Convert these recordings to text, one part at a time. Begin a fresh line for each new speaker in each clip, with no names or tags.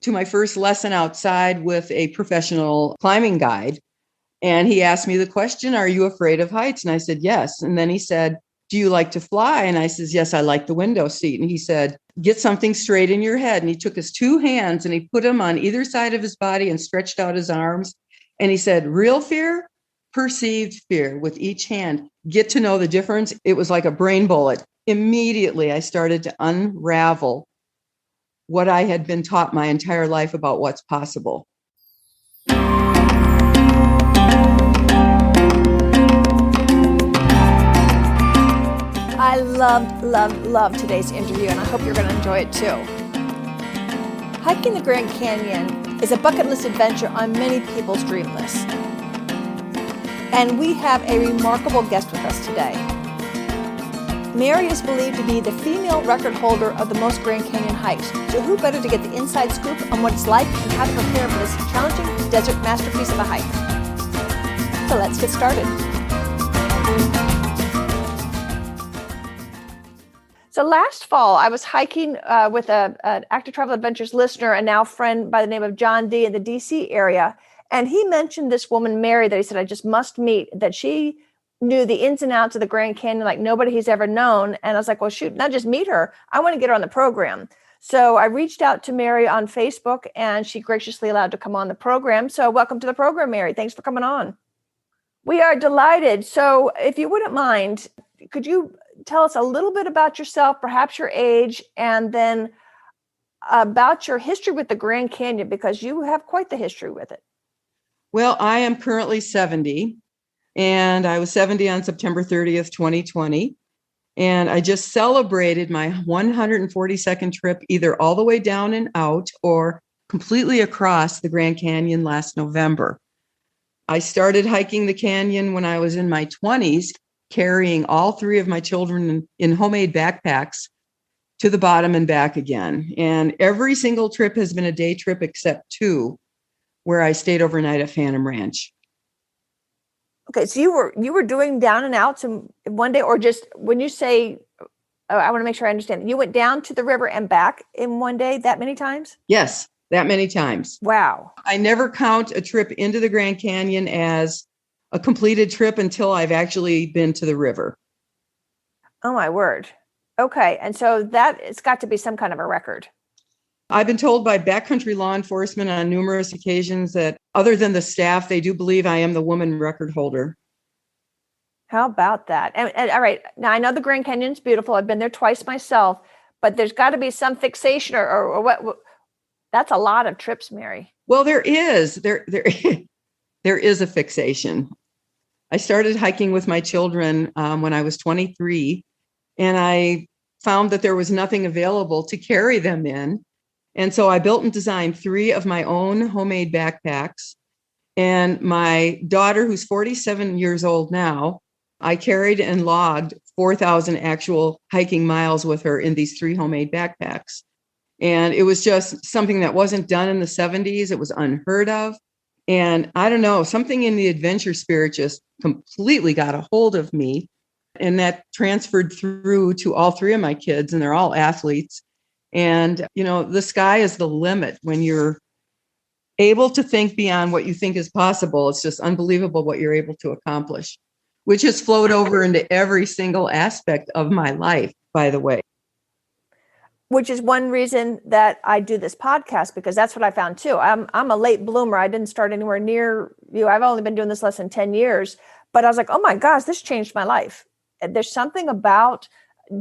to my first lesson outside with a professional climbing guide. And he asked me the question, "Are you afraid of heights?" And I said, "Yes." And then he said, "Do you like to fly?" And I said, "Yes, I like the window seat." And he said, "Get something straight in your head." And he took his two hands and he put them on either side of his body and stretched out his arms. And he said, "Real fear, perceived fear," with each hand. Get to know the difference. It was like a brain bullet. Immediately, I started to unravel what I had been taught my entire life about what's possible.
I loved today's interview, and I hope you're going to enjoy it too. Hiking the Grand Canyon is a bucket list adventure on many people's dream list. And we have a remarkable guest with us today. Mary is believed to be the female record holder of the most Grand Canyon hikes. So who better to get the inside scoop on what it's like and how to prepare for this challenging desert masterpiece of a hike. So let's get started. So last fall, I was hiking with an Active Travel Adventures listener and now friend by the name of John D. in the DC area. And he mentioned this woman, Mary, that he said, I just must meet, that she knew the ins and outs of the Grand Canyon like nobody he's ever known. And I was like, well, shoot, not just meet her. I want to get her on the program. So I reached out to Mary on Facebook and she graciously allowed to come on the program. So welcome to the program, Mary. Thanks for coming on. We are delighted. So if you wouldn't mind, could you tell us a little bit about yourself, perhaps your age, and then about your history with the Grand Canyon, because you have quite the history with it.
Well, I am currently 70, and I was 70 on September 30th, 2020. And I just celebrated my 142nd trip, either all the way down and out or completely across the Grand Canyon last November. I started hiking the canyon when I was in my 20s, carrying all three of my children in homemade backpacks to the bottom and back again. And every single trip has been a day trip except two, where I stayed overnight at Phantom Ranch.
Okay, so you were doing down and outs in one day, or just when you say, I want to make sure I understand, you went down to the river and back in one day that many times?
Yes, that many times.
Wow.
I never count a trip into the Grand Canyon as a completed trip until I've actually been to the river.
Oh, my word. Okay. And so that it's got to be some kind of a record.
I've been told by backcountry law enforcement on numerous occasions that other than the staff, they do believe I am the woman record holder.
How about that? And all right. Now, I know the Grand Canyon's beautiful. I've been there twice myself, but there's got to be some fixation or what? That's a lot of trips, Mary.
Well, there is a fixation. I started hiking with my children when I was 23, and I found that there was nothing available to carry them in. And so I built and designed 3 of my own homemade backpacks. And my daughter, who's 47 years old now, I carried and logged 4,000 actual hiking miles with her in these 3 homemade backpacks. And it was just something that wasn't done in the 70s. It was unheard of. And I don't know, something in the adventure spirit just completely got a hold of me. And that transferred through to all 3 of my kids, and they're all athletes. And, you know, the sky is the limit when you're able to think beyond what you think is possible. It's just unbelievable what you're able to accomplish, which has flowed over into every single aspect of my life, by the way.
Which is one reason that I do this podcast, because that's what I found too. I'm a late bloomer. I didn't start anywhere near you. I've only been doing this less than 10 years, but I was like, oh my gosh, this changed my life. There's something about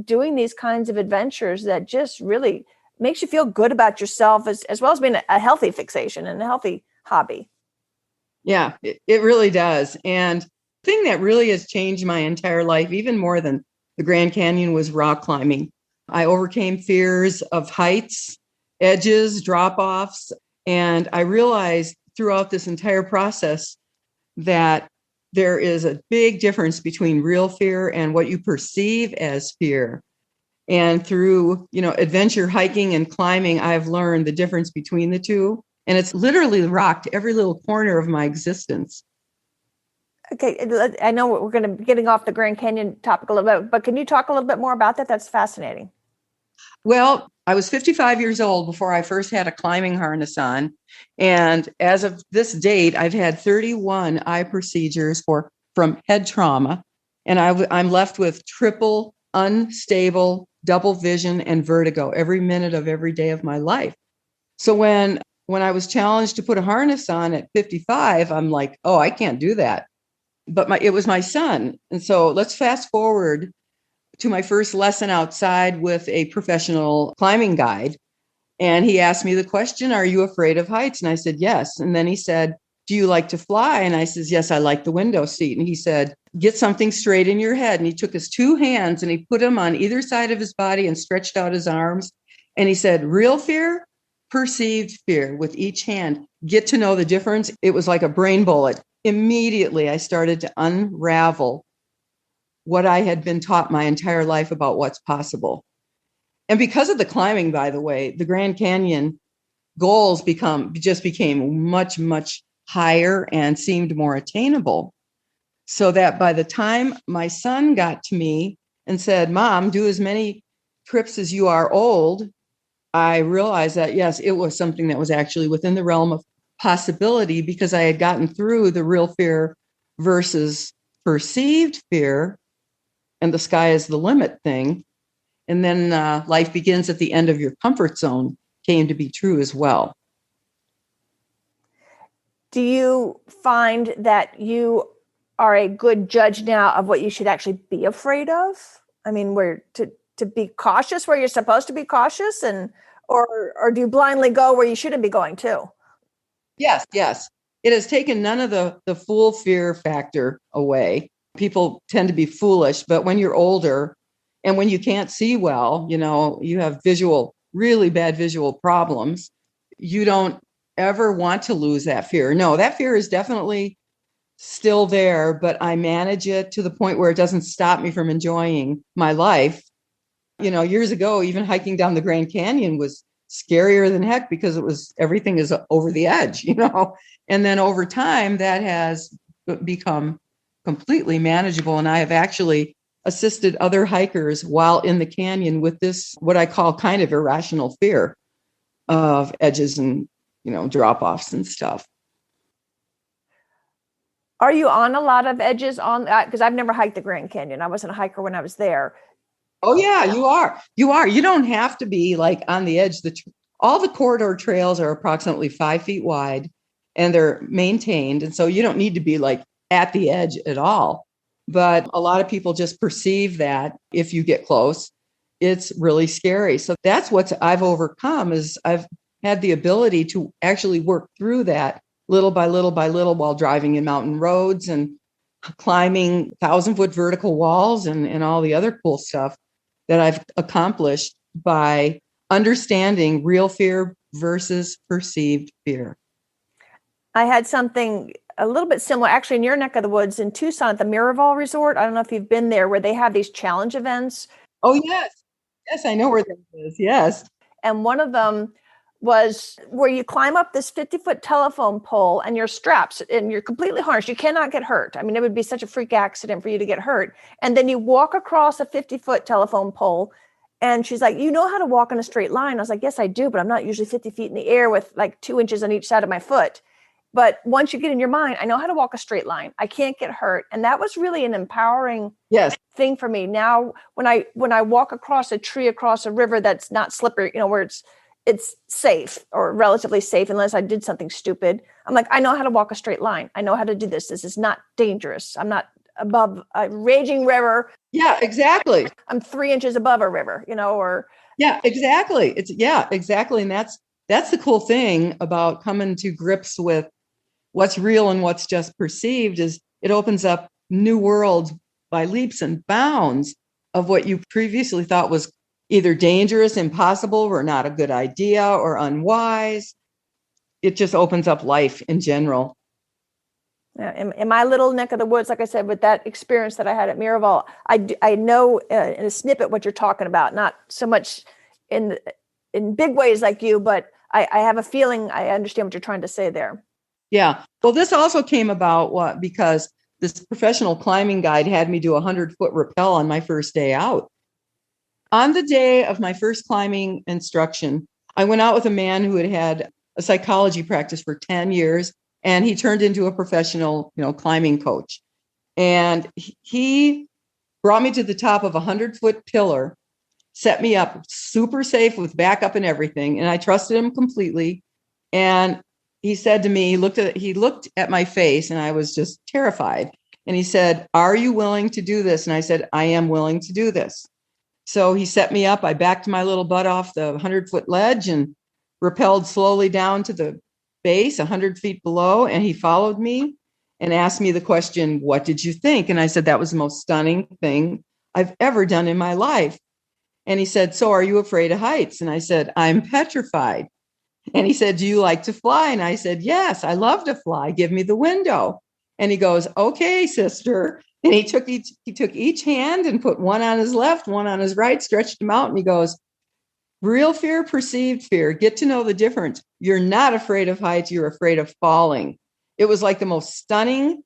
doing these kinds of adventures that just really makes you feel good about yourself, as well as being a healthy fixation and a healthy hobby.
Yeah, it really does. And the thing that really has changed my entire life, even more than the Grand Canyon, was rock climbing. I overcame fears of heights, edges, drop-offs, and I realized throughout this entire process that there is a big difference between real fear and what you perceive as fear. And through, adventure hiking and climbing, I've learned the difference between the two. And it's literally rocked every little corner of my existence.
Okay, I know we're going to be getting off the Grand Canyon topic a little bit, but can you talk a little bit more about that? That's fascinating.
Well, I was 55 years old before I first had a climbing harness on. And as of this date, I've had 31 eye procedures from head trauma. And I'm left with triple unstable double vision and vertigo every minute of every day of my life. So when I was challenged to put a harness on at 55, I'm like, oh, I can't do that. But it was my son. And so let's fast forward to my first lesson outside with a professional climbing guide. And he asked me the question, are you afraid of heights? And I said, yes. And then he said, do you like to fly? And I said, yes, I like the window seat. And he said, get something straight in your head. And he took his two hands and he put them on either side of his body and stretched out his arms. And he said, real fear, perceived fear with each hand. Get to know the difference. It was like a brain bullet. Immediately, I started to unravel what I had been taught my entire life about what's possible. And because of the climbing, by the way, the Grand Canyon goals became much, much higher and seemed more attainable. So that by the time my son got to me and said, Mom, do as many trips as you are old, I realized that, yes, it was something that was actually within the realm of possibility because I had gotten through the real fear versus perceived fear and the sky is the limit thing. And then life begins at the end of your comfort zone came to be true as well.
Do you find that you are a good judge now of what you should actually be afraid of? I mean, to be cautious where you're supposed to be cautious, or do you blindly go where you shouldn't be going too?
Yes. It has taken none of the fool fear factor away. People tend to be foolish, but when you're older and when you can't see well, you have really bad visual problems, you don't ever want to lose that fear. No, that fear is definitely still there, but I manage it to the point where it doesn't stop me from enjoying my life. Years ago, even hiking down the Grand Canyon was scarier than heck because everything is over the edge, and then over time that has become completely manageable. And I have actually assisted other hikers while in the canyon with this, what I call kind of irrational fear of edges and, drop-offs and stuff.
Are you on a lot of edges because I've never hiked the Grand Canyon. I wasn't a hiker when I was there.
Oh yeah, you are. You don't have to be like on the edge. All the corridor trails are approximately 5 feet wide and they're maintained. And so you don't need to be like at the edge at all. But a lot of people just perceive that if you get close, it's really scary. So that's what I've overcome is I've had the ability to actually work through that little by little by little while driving in mountain roads and climbing 1,000-foot vertical walls and all the other cool stuff that I've accomplished by understanding real fear versus perceived fear.
I had something a little bit similar, actually, in your neck of the woods in Tucson at the Miraval Resort. I don't know if you've been there, where they have these challenge events.
Oh, yes. Yes, I know where that is. Yes.
And one of them was where you climb up this 50-foot telephone pole and you're strapped and you're completely harnessed. You cannot get hurt. I mean, it would be such a freak accident for you to get hurt. And then you walk across a 50-foot telephone pole. And she's like, you know how to walk in a straight line? I was like, yes, I do, but I'm not usually 50 feet in the air with like 2 inches on each side of my foot. But once you get in your mind, I know how to walk a straight line. I can't get hurt. And that was really an empowering thing for me. Now, when I walk across a tree, across a river that's not slippery, where it's safe or relatively safe, unless I did something stupid, I'm like, I know how to walk a straight line. I know how to do this. This is not dangerous. I'm not above a raging river.
Yeah, exactly.
I'm 3 inches above a river, or.
Yeah, exactly. Exactly. And that's the cool thing about coming to grips with what's real and what's just perceived is it opens up new worlds by leaps and bounds of what you previously thought was either dangerous, impossible, or not a good idea or unwise. It just opens up life in general.
Yeah, in my little neck of the woods, like I said, with that experience that I had at Miraval, I know in a snippet what you're talking about, not so much in big ways like you, but I have a feeling I understand what you're trying to say there.
Yeah. Well, this also came about because this professional climbing guide had me do a 100-foot rappel on my first day out. On the day of my first climbing instruction, I went out with a man who had had a psychology practice for 10 years, and he turned into a professional, climbing coach. And he brought me to the top of a 100-foot pillar, set me up super safe with backup and everything. And I trusted him completely. And he said to me, he looked at my face, and I was just terrified. And he said, "Are you willing to do this?" And I said, "I am willing to do this." So he set me up. I backed my little butt off the 100-foot ledge and rappelled slowly down to the base, 100 feet below. And he followed me and asked me the question, "What did you think?" And I said, "That was the most stunning thing I've ever done in my life." And he said, "So are you afraid of heights?" And I said, "I'm petrified." And he said, "Do you like to fly?" And I said, "Yes, I love to fly. Give me the window." And he goes, "Okay, sister." And he took each hand and put one on his left, one on his right, stretched them out. And he goes, "Real fear, perceived fear. Get to know the difference. You're not afraid of heights. You're afraid of falling." It was like the most stunning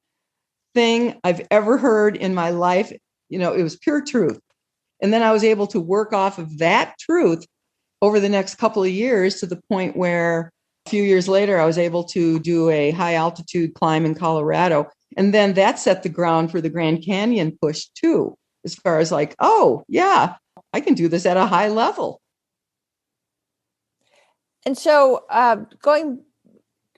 thing I've ever heard in my life. It was pure truth. And then I was able to work off of that truth over the next couple of years, to the point where a few years later, I was able to do a high altitude climb in Colorado. And then that set the ground for the Grand Canyon push too, as far as like, oh yeah, I can do this at a high level.
And so doing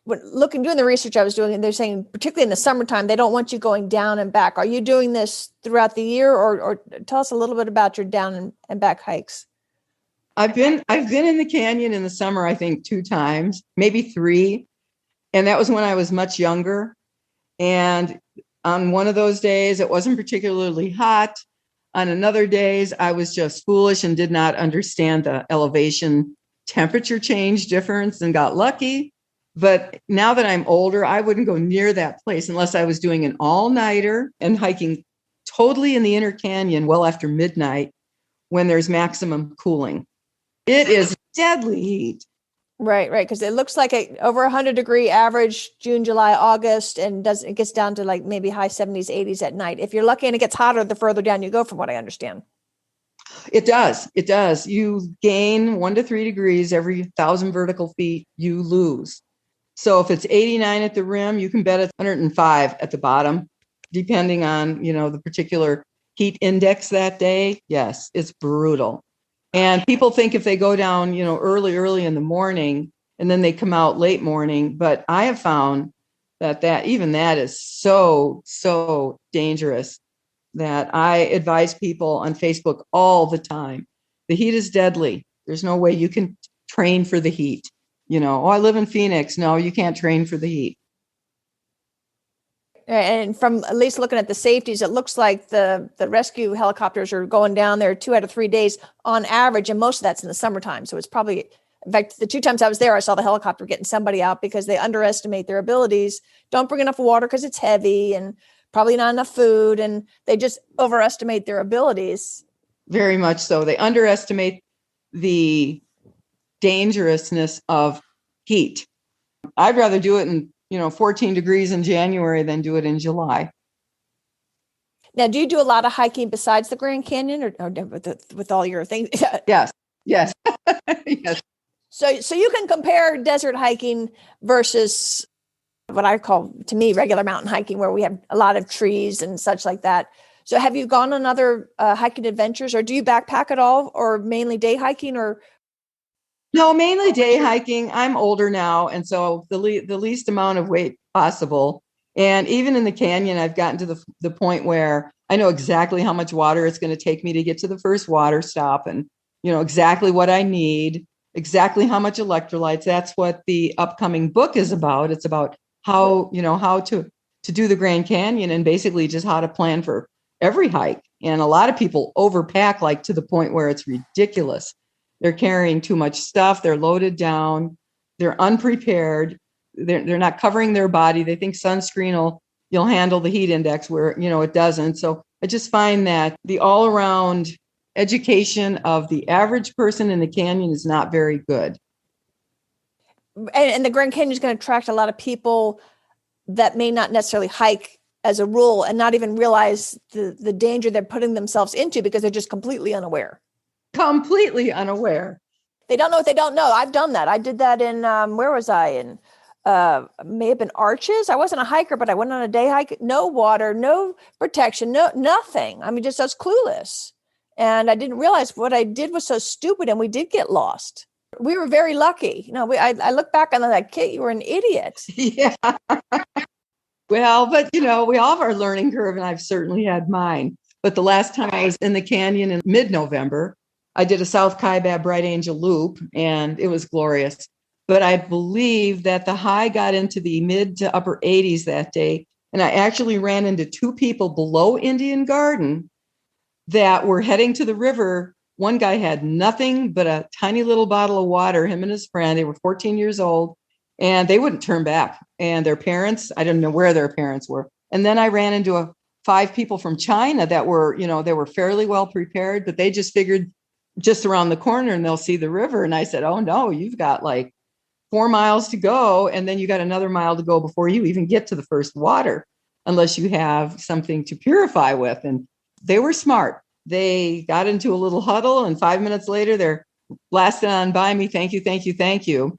the research I was doing, and they're saying, particularly in the summertime, they don't want you going down and back. Are you doing this throughout the year, or tell us a little bit about your down and back hikes?
I've been in the canyon in the summer, I think 2 times, maybe 3. And that was when I was much younger. And on one of those days, it wasn't particularly hot. On another days, I was just foolish and did not understand the elevation temperature change difference and got lucky. But now that I'm older, I wouldn't go near that place unless I was doing an all-nighter and hiking totally in the inner canyon well after midnight, when there's maximum cooling. It is deadly heat.
Right. Because it looks like over 100-degree average June, July, August, and it gets down to like maybe high 70s, 80s at night. If you're lucky, and it gets hotter the further down you go, from what I understand.
It does. You gain 1 to 3 degrees every 1,000 vertical feet. You lose. So if it's 89 at the rim, you can bet it's 105 at the bottom, depending on the particular heat index that day. Yes, it's brutal. And people think if they go down, early in the morning, and then they come out late morning. But I have found that even that is so, so dangerous, that I advise people on Facebook all the time. The heat is deadly. There's no way you can train for the heat. Oh, I live in Phoenix. No, you can't train for the heat.
And from at least looking at the safeties, it looks like the rescue helicopters are going down there 2 out of 3 days on average, and most of that's in the summertime. So it's probably, in fact, the 2 times I was there, I saw the helicopter getting somebody out because they underestimate their abilities. Don't bring enough water because it's heavy, and probably not enough food, and they just overestimate their abilities.
Very much so. They underestimate the dangerousness of heat. I'd rather do it in 14 degrees in January than do it in July.
Now, do you do a lot of hiking besides the Grand Canyon, or with all your things?
Yes. Yes.
So you can compare desert hiking versus what I call, to me, regular mountain hiking, where we have a lot of trees and such like that. So have you gone on other hiking adventures, or do you backpack at all, or mainly day hiking, or?
No, mainly day hiking. I'm older now, and so the least amount of weight possible. And even in the canyon, I've gotten to the point where I know exactly how much water it's going to take me to get to the first water stop, and exactly what I need, exactly how much electrolytes. That's what the upcoming book is about. It's about how to do the Grand Canyon, and basically just how to plan for every hike. And a lot of people overpack, like to the point where it's ridiculous. They're carrying too much stuff. They're loaded down. They're unprepared. They're not covering their body. They think sunscreen you'll handle the heat index, where it doesn't. So I just find that the all around education of the average person in the canyon is not very good.
And the Grand Canyon is going to attract a lot of people that may not necessarily hike as a rule, and not even realize the danger they're putting themselves into, because they're just completely unaware.
completely unaware.
They don't know what they don't know. I've done that. I did that in, where was I? In may have been Arches. I wasn't a hiker, but I went on a day hike. No water, no protection, no nothing. I mean, just I was clueless. And I didn't realize what I did was so stupid, and we did get lost. We were very lucky. I look back on that, Kit, you were an idiot.
Yeah. Well, but we all have our learning curve, and I've certainly had mine. But the last time I was in the canyon in mid-November, I did a South Kaibab Bright Angel loop, and it was glorious. But I believe that the high got into the mid to upper 80s that day. And I actually ran into two people below Indian Garden that were heading to the river. One guy had nothing but a tiny little bottle of water, him and his friend. They were 14 years old, and they wouldn't turn back. And their parents, I didn't know where their parents were. And then I ran into 5 people from China that were, they were fairly well prepared, but they just figured just around the corner and they'll see the river. And I said, oh no, you've got like 4 miles to go. And then you got another mile to go before you even get to the first water, unless you have something to purify with. And they were smart. They got into a little huddle, and 5 minutes later, they're blasting on by me. Thank you, thank you, thank you.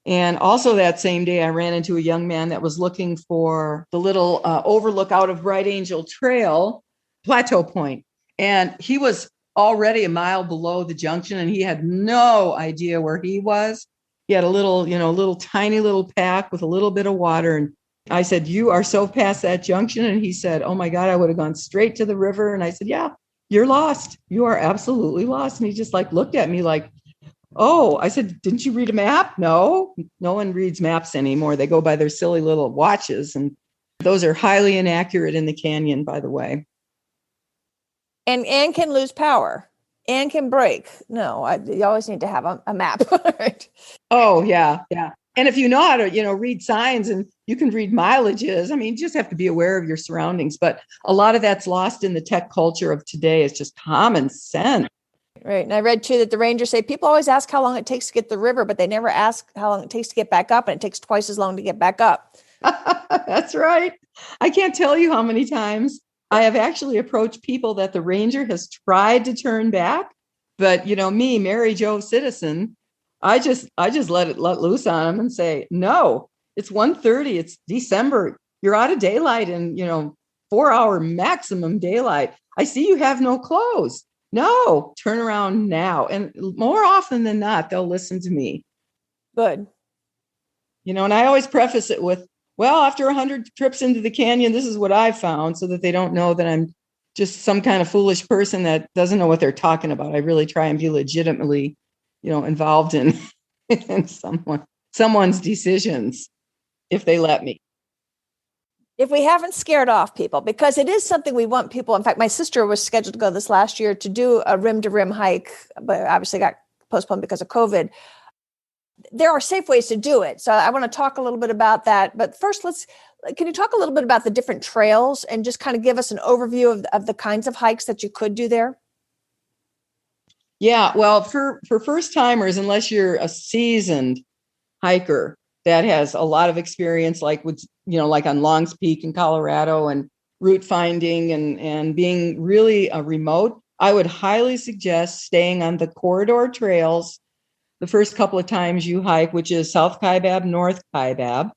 And also that same day, I ran into a young man that was looking for the little overlook out of Bright Angel Trail, Plateau Point. And he was already a mile below the junction, and he had no idea where he was. He had a little tiny little pack with a little bit of water. And I said, you are so past that junction. And he said, oh my God, I would have gone straight to the river. And I said, yeah, you're lost. You are absolutely lost. And he just looked at me like, oh, I said, didn't you read a map? No one reads maps anymore. They go by their silly little watches. And those are highly inaccurate in the canyon, by the way.
And can lose power and can break. No, you always need to have a map. Right?
Oh, yeah. Yeah. And if you know how to, read signs, and you can read mileages, I mean, you just have to be aware of your surroundings. But a lot of that's lost in the tech culture of today. It's just common sense.
Right. And I read too that the rangers say people always ask how long it takes to get the river, but they never ask how long it takes to get back up. And it takes twice as long to get back up.
That's right. I can't tell you how many times I have actually approached people that the ranger has tried to turn back. But, me, Mary Jo citizen, I just let loose on them and say, no, it's 1:30. It's December. You're out of daylight and, 4-hour maximum daylight. I see you have no clothes. No, turn around now. And more often than not, they'll listen to me.
Good.
And I always preface it with, well, after 100 trips into the canyon, this is what I found, so that they don't know that I'm just some kind of foolish person that doesn't know what they're talking about. I really try and be legitimately, involved in someone's decisions, if they let me.
If we haven't scared off people, because it is something we want people. In fact, my sister was scheduled to go this last year to do a rim to rim hike, but obviously got postponed because of COVID. There are safe ways to do it. So I want to talk a little bit about that. But first, can you talk a little bit about the different trails and just kind of give us an overview of the kinds of hikes that you could do there?
Yeah, well, for first timers, unless you're a seasoned hiker that has a lot of experience, like on Long's Peak in Colorado, and route finding and being really remote, I would highly suggest staying on the corridor trails the first couple of times you hike, which is South Kaibab, North Kaibab,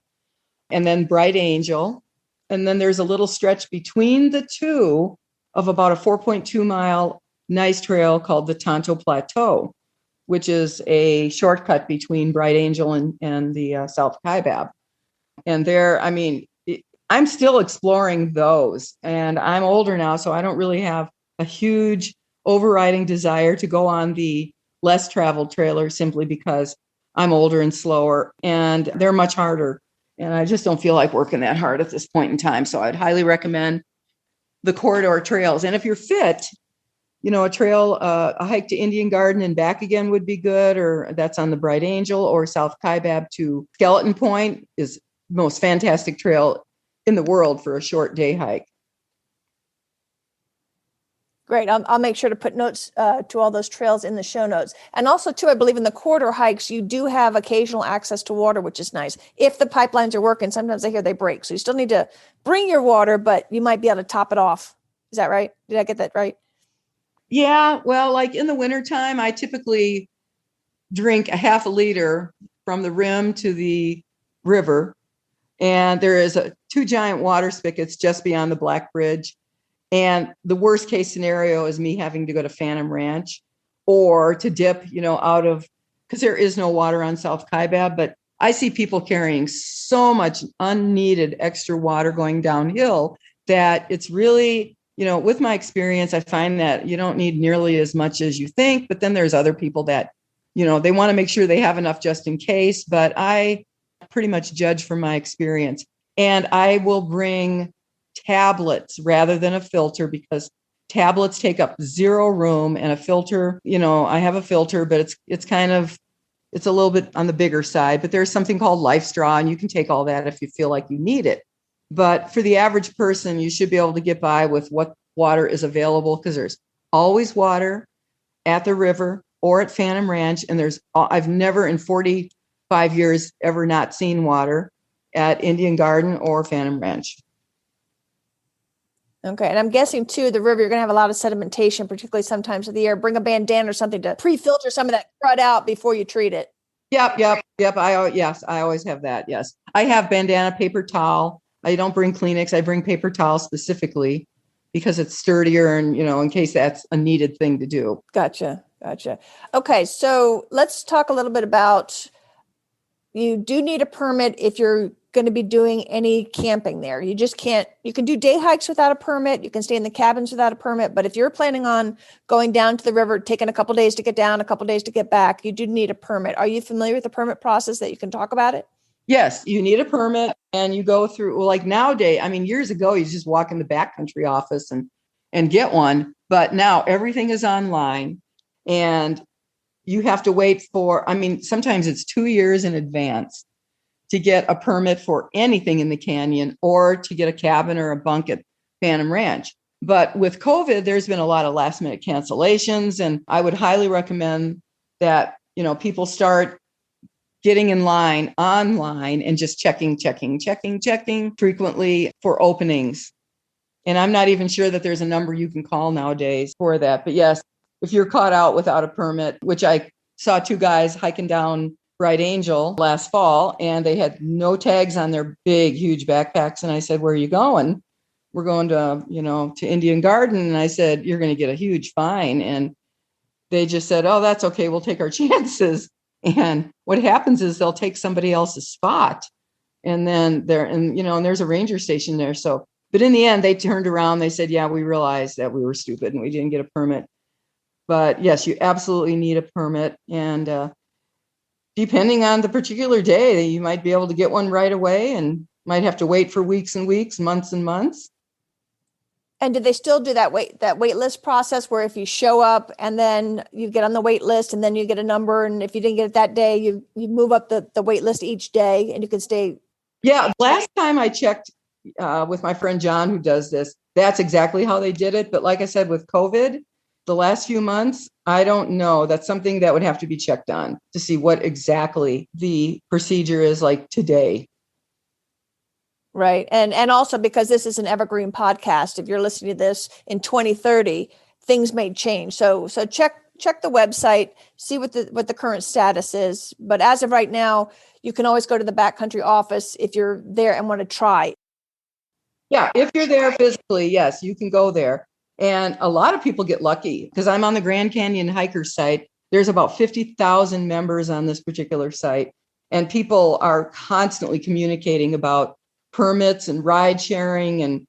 and then Bright Angel. And then there's a little stretch between the two of about a 4.2 mile nice trail called the Tonto Plateau, which is a shortcut between Bright Angel and the South Kaibab. And there, I mean, I'm still exploring those, and I'm older now, so I don't really have a huge overriding desire to go on the less traveled trailer, simply because I'm older and slower, and they're much harder. And I just don't feel like working that hard at this point in time. So I'd highly recommend the corridor trails. And if you're fit, a trail, a hike to Indian Garden and back again would be good, or that's on the Bright Angel, or South Kaibab to Skeleton Point is the most fantastic trail in the world for a short day hike.
Great. I'll make sure to put notes to all those trails in the show notes. And also, too, I believe in the corridor hikes, you do have occasional access to water, which is nice. If the pipelines are working, sometimes I hear they break. So you still need to bring your water, but you might be able to top it off. Is that right? Did I get that right?
Yeah, well, like in the wintertime, I typically drink a half a liter from the rim to the river. And there is two giant water spigots just beyond the Black Bridge. And the worst case scenario is me having to go to Phantom Ranch or to dip, out of, because there is no water on South Kaibab. But I see people carrying so much unneeded extra water going downhill that it's really, with my experience, I find that you don't need nearly as much as you think. But then there's other people that, they want to make sure they have enough just in case. But I pretty much judge from my experience. And I will bring tablets rather than a filter because tablets take up zero room, and a filter, I have a filter, but it's a little bit on the bigger side. But there's something called Life Straw, and you can take all that if you feel like you need it. But for the average person, you should be able to get by with what water is available, because there's always water at the river or at Phantom Ranch. And I've never in 45 years ever not seen water at Indian Garden or Phantom Ranch.
Okay. And I'm guessing too, the river, you're going to have a lot of sedimentation, particularly sometimes of the year. Bring a bandana or something to pre-filter some of that crud out before you treat it.
Yep. I always have that. Yes. I have bandana, paper towel. I don't bring Kleenex. I bring paper towel specifically because it's sturdier and, in case that's a needed thing to do.
Gotcha. Okay. So let's talk a little bit about, you do need a permit if you're going to be doing any camping there. You can do day hikes without a permit. You can stay in the cabins without a permit. But if you're planning on going down to the river, taking a couple days to get down, a couple days to get back, you do need a permit. Are you familiar with the permit process that you can talk about it?
Yes, you need a permit, and you go through, like nowadays, years ago, you just walk in the backcountry office and get one. But now everything is online, and you have to wait for, sometimes it's 2 years in advance to get a permit for anything in the canyon or to get a cabin or a bunk at Phantom Ranch. But with COVID, there's been a lot of last minute cancellations. And I would highly recommend that, people start getting in line online and just checking frequently for openings. And I'm not even sure that there's a number you can call nowadays for that. But yes, if you're caught out without a permit, which I saw two guys hiking down Bright Angel last fall, and they had no tags on their big, huge backpacks. And I said, "Where are you going?" "We're going to, to Indian Garden." And I said, "You're going to get a huge fine." And they just said, "Oh, that's okay. We'll take our chances." And what happens is they'll take somebody else's spot. And then and there's a ranger station there. So, but in the end, they turned around. They said, "Yeah, we realized that we were stupid and we didn't get a permit." But yes, you absolutely need a permit. And depending on the particular day, you might be able to get one right away and might have to wait for weeks and weeks, months and months.
And do they still do that wait list process where if you show up and then you get on the wait list and then you get a number, and if you didn't get it that day, you move up the wait list each day and you can stay?
Yeah. Last time I checked with my friend John, who does this, that's exactly how they did it. But like I said, with COVID, the last few months, I don't know. That's something that would have to be checked on to see what exactly the procedure is like today.
Right. And also because this is an evergreen podcast, if you're listening to this in 2030, things may change. So check the website, see what the current status is. But as of right now, you can always go to the backcountry office if you're there and want to try.
Yeah, if you're there physically, yes, you can go there. And a lot of people get lucky because I'm on the Grand Canyon Hikers site. There's about 50,000 members on this particular site. And people are constantly communicating about permits and ride sharing and,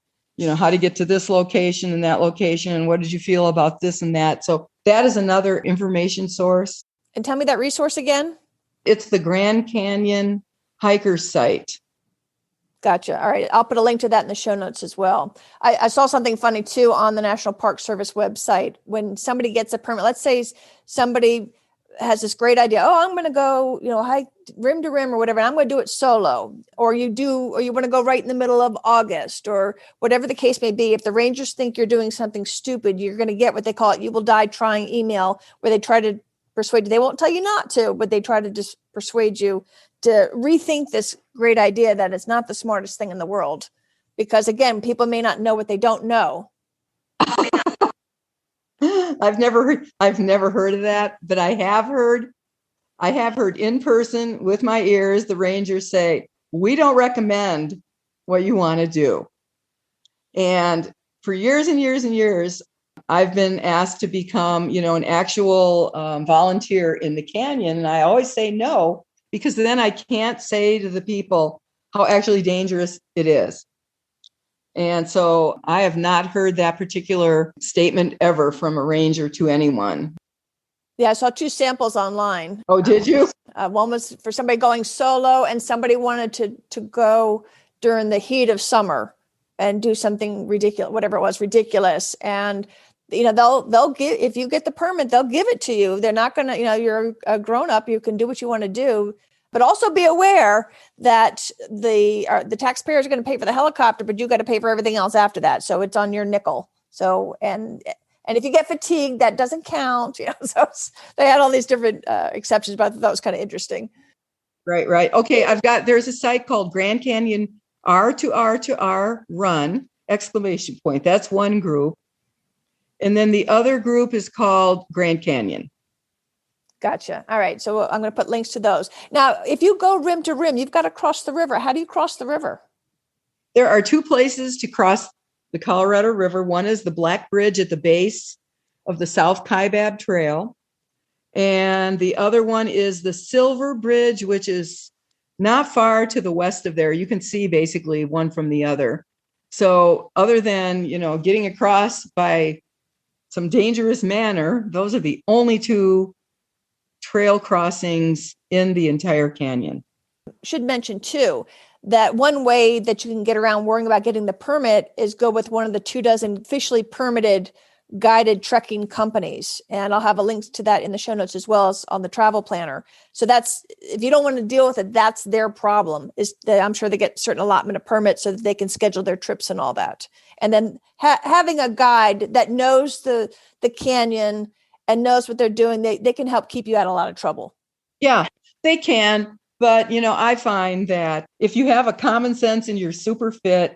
how to get to this location and that location. And what did you feel about this and that? So that is another information source.
And tell me that resource again.
It's the Grand Canyon Hikers site.
Gotcha. All right. I'll put a link to that in the show notes as well. I saw something funny too on the National Park Service website. When somebody gets a permit, let's say somebody has this great idea. "Oh, I'm going to go, hike rim to rim or whatever. I'm going to do it solo." Or you want to go right in the middle of August or whatever the case may be. If the rangers think you're doing something stupid, you're going to get what they call it, "you will die trying" email, where they try to persuade you. They won't tell you not to, but they try to just persuade you to rethink this great idea that it's not the smartest thing in the world. Because again, people may not know what they don't know.
I've never heard of that, but I have heard in person with my ears the rangers say, "We don't recommend what you want to do." And for years and years and years, I've been asked to become, an actual volunteer in the canyon. And I always say no, because then I can't say to the people how actually dangerous it is. And so I have not heard that particular statement ever from a ranger to anyone.
Yeah, I saw two samples online.
Oh, did you?
One was for somebody going solo, and somebody wanted to go during the heat of summer and do something ridiculous, whatever it was, ridiculous. And they'll give, if you get the permit, they'll give it to you. They're not going to, you're a grown up, you can do what you want to do, but also be aware that the taxpayers are going to pay for the helicopter, but you got to pay for everything else after that. So it's on your nickel. So, and if you get fatigued, that doesn't count. So they had all these different exceptions, but I thought that was kind of interesting.
Right. Okay, there's a site called Grand Canyon R2R2R Run, ! That's one group. And then the other group is called Grand Canyon.
Gotcha. All right. So I'm going to put links to those. Now, if you go rim to rim, you've got to cross the river. How do you cross the river?
There are two places to cross the Colorado River. One is the Black Bridge at the base of the South Kaibab Trail. And the other one is the Silver Bridge, which is not far to the west of there. You can see basically one from the other. So other than, getting across by some dangerous manner, those are the only two trail crossings in the entire canyon.
Should mention too, that one way that you can get around worrying about getting the permit is go with one of the 24 officially permitted guided trekking companies. And I'll have a link to that in the show notes as well as on the travel planner. So that's, if you don't want to deal with it, that's their problem, is that I'm sure they get certain allotment of permits so that they can schedule their trips and all that. And then having a guide that knows the canyon and knows what they're doing, they can help keep you out of a lot of trouble.
Yeah, they can. But, I find that if you have a common sense and you're super fit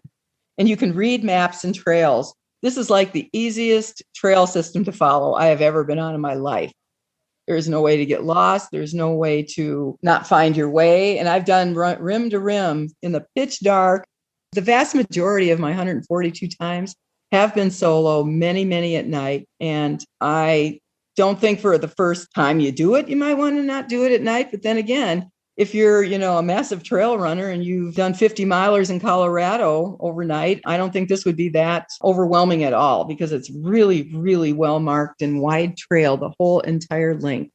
and you can read maps and trails, this is like the easiest trail system to follow I have ever been on in my life. There's no way to get lost. There's no way to not find your way. And I've done rim to rim in the pitch dark. The vast majority of my 142 times have been solo, many, many at night. And I don't think for the first time you do it, you might want to not do it at night. But then again, if you're, a massive trail runner and you've done 50 milers in Colorado overnight, I don't think this would be that overwhelming at all, because it's really, really well marked and wide trail, the whole entire length.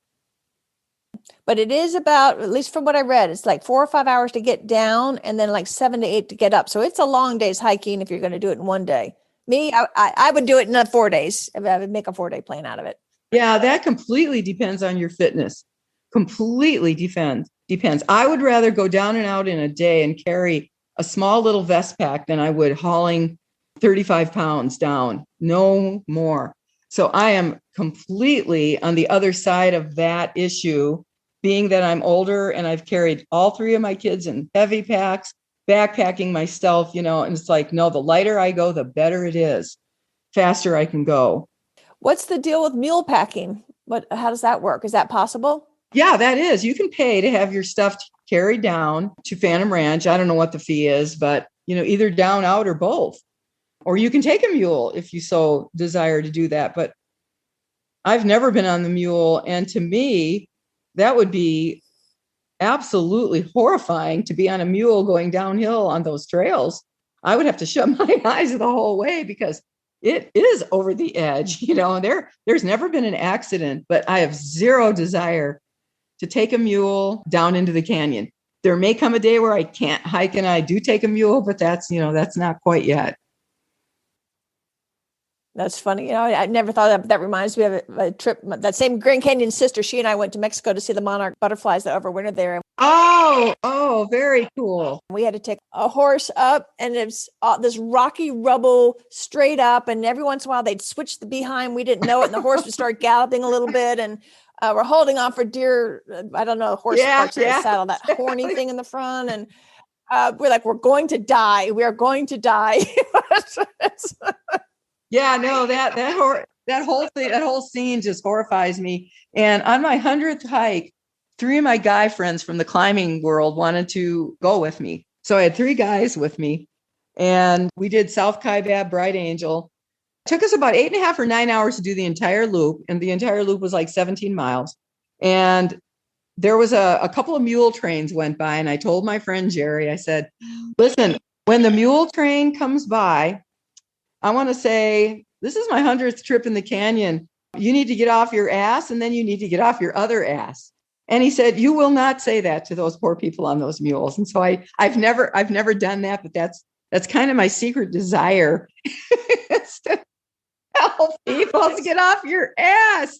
But it is about, at least from what I read, it's like 4 or 5 hours to get down and then like 7 to 8 to get up. So it's a long day's hiking if you're going to do it in one day. Me, I would do it in 4 days. I would make a 4-day plan out of it.
Yeah, that completely depends on your fitness. Completely depends. I would rather go down and out in a day and carry a small little vest pack than I would hauling 35 pounds down. No more. So I am completely on the other side of that issue, being that I'm older and I've carried all 3 of my kids in heavy packs, backpacking myself, and it's like, no, the lighter I go, the better it is. Faster I can go.
What's the deal with mule packing? How does that work? Is that possible?
Yeah, that is. You can pay to have your stuff carried down to Phantom Ranch. I don't know what the fee is, but either down, out, or both. Or you can take a mule if you so desire to do that. But I've never been on the mule. And to me, that would be absolutely horrifying to be on a mule going downhill on those trails. I would have to shut my eyes the whole way because it is over the edge. There's never been an accident, but I have zero desire to take a mule down into the canyon. There may come a day where I can't hike and I do take a mule, but that's not quite yet.
That's funny. I never thought of that. That reminds me of a trip. That same Grand Canyon sister, she and I went to Mexico to see the monarch butterflies that overwintered there.
Oh, very cool.
We had to take a horse up, and it's this rocky rubble straight up. And every once in a while, they'd switch the behind. We didn't know it, and the horse would start galloping a little bit. And we're holding on for dear, I don't know, horse parts in the saddle, that horny thing in the front. And we're like, we're going to die. We are going to die.
Yeah, no, that that whole thing, that whole scene just horrifies me. And on my 100th hike, 3 of my guy friends from the climbing world wanted to go with me. So I had 3 guys with me, and we did South Kaibab, Bright Angel. It took us about 8.5 or 9 hours to do the entire loop. And the entire loop was like 17 miles. And there was a couple of mule trains went by, and I told my friend Jerry, I said, listen, when the mule train comes by, I want to say, this is my 100th trip in the canyon. You need to get off your ass, and then you need to get off your other ass. And he said, you will not say that to those poor people on those mules. And so I've never done that, but that's kind of my secret desire is to help people to get off your ass.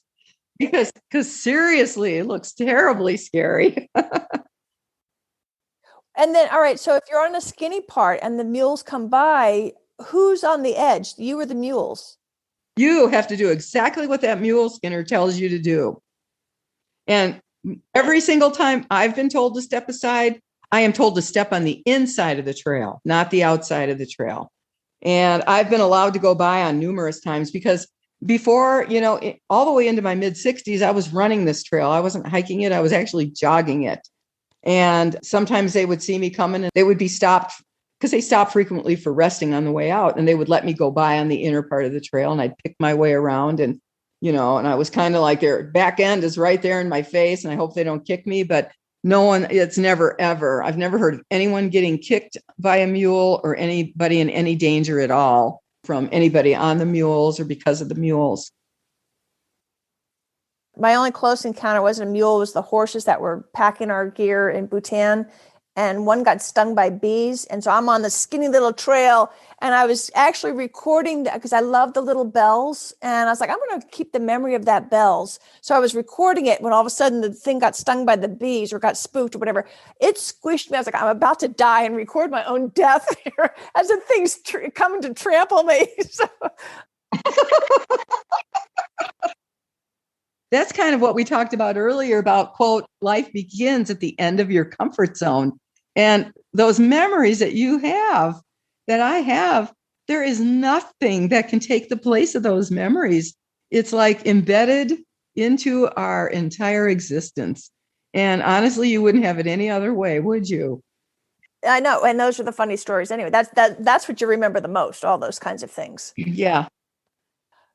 Because seriously, it looks terribly scary.
And then, all right, so if you're on a skinny part and the mules come by, who's on the edge? You or the mules?
You have to do exactly what that mule skinner tells you to do. And every single time I've been told to step aside, I am told to step on the inside of the trail, not the outside of the trail. And I've been allowed to go by on numerous times because before, all the way into my mid 60s, I was running this trail. I wasn't hiking it. I was actually jogging it. And sometimes they would see me coming and they would be stopped because they stop frequently for resting on the way out. And they would let me go by on the inner part of the trail, and I'd pick my way around. And, and I was kind of like their back end is right there in my face, and I hope they don't kick me. But it's never, ever. I've never heard of anyone getting kicked by a mule or anybody in any danger at all from anybody on the mules or because of the mules.
My only close encounter wasn't a mule, it was the horses that were packing our gear in Bhutan. And one got stung by bees. And so I'm on the skinny little trail, and I was actually recording because I love the little bells. And I was like, I'm going to keep the memory of that bells. So I was recording it when all of a sudden the thing got stung by the bees or got spooked or whatever. It squished me. I was like, I'm about to die and record my own death here as the thing's coming to trample me. So.
That's kind of what we talked about earlier about, quote, life begins at the end of your comfort zone. And those memories that you have, that I have, there is nothing that can take the place of those memories. It's like embedded into our entire existence. And honestly, you wouldn't have it any other way, would you?
I know. And those are the funny stories anyway. That's what you remember the most, all those kinds of things.
Yeah.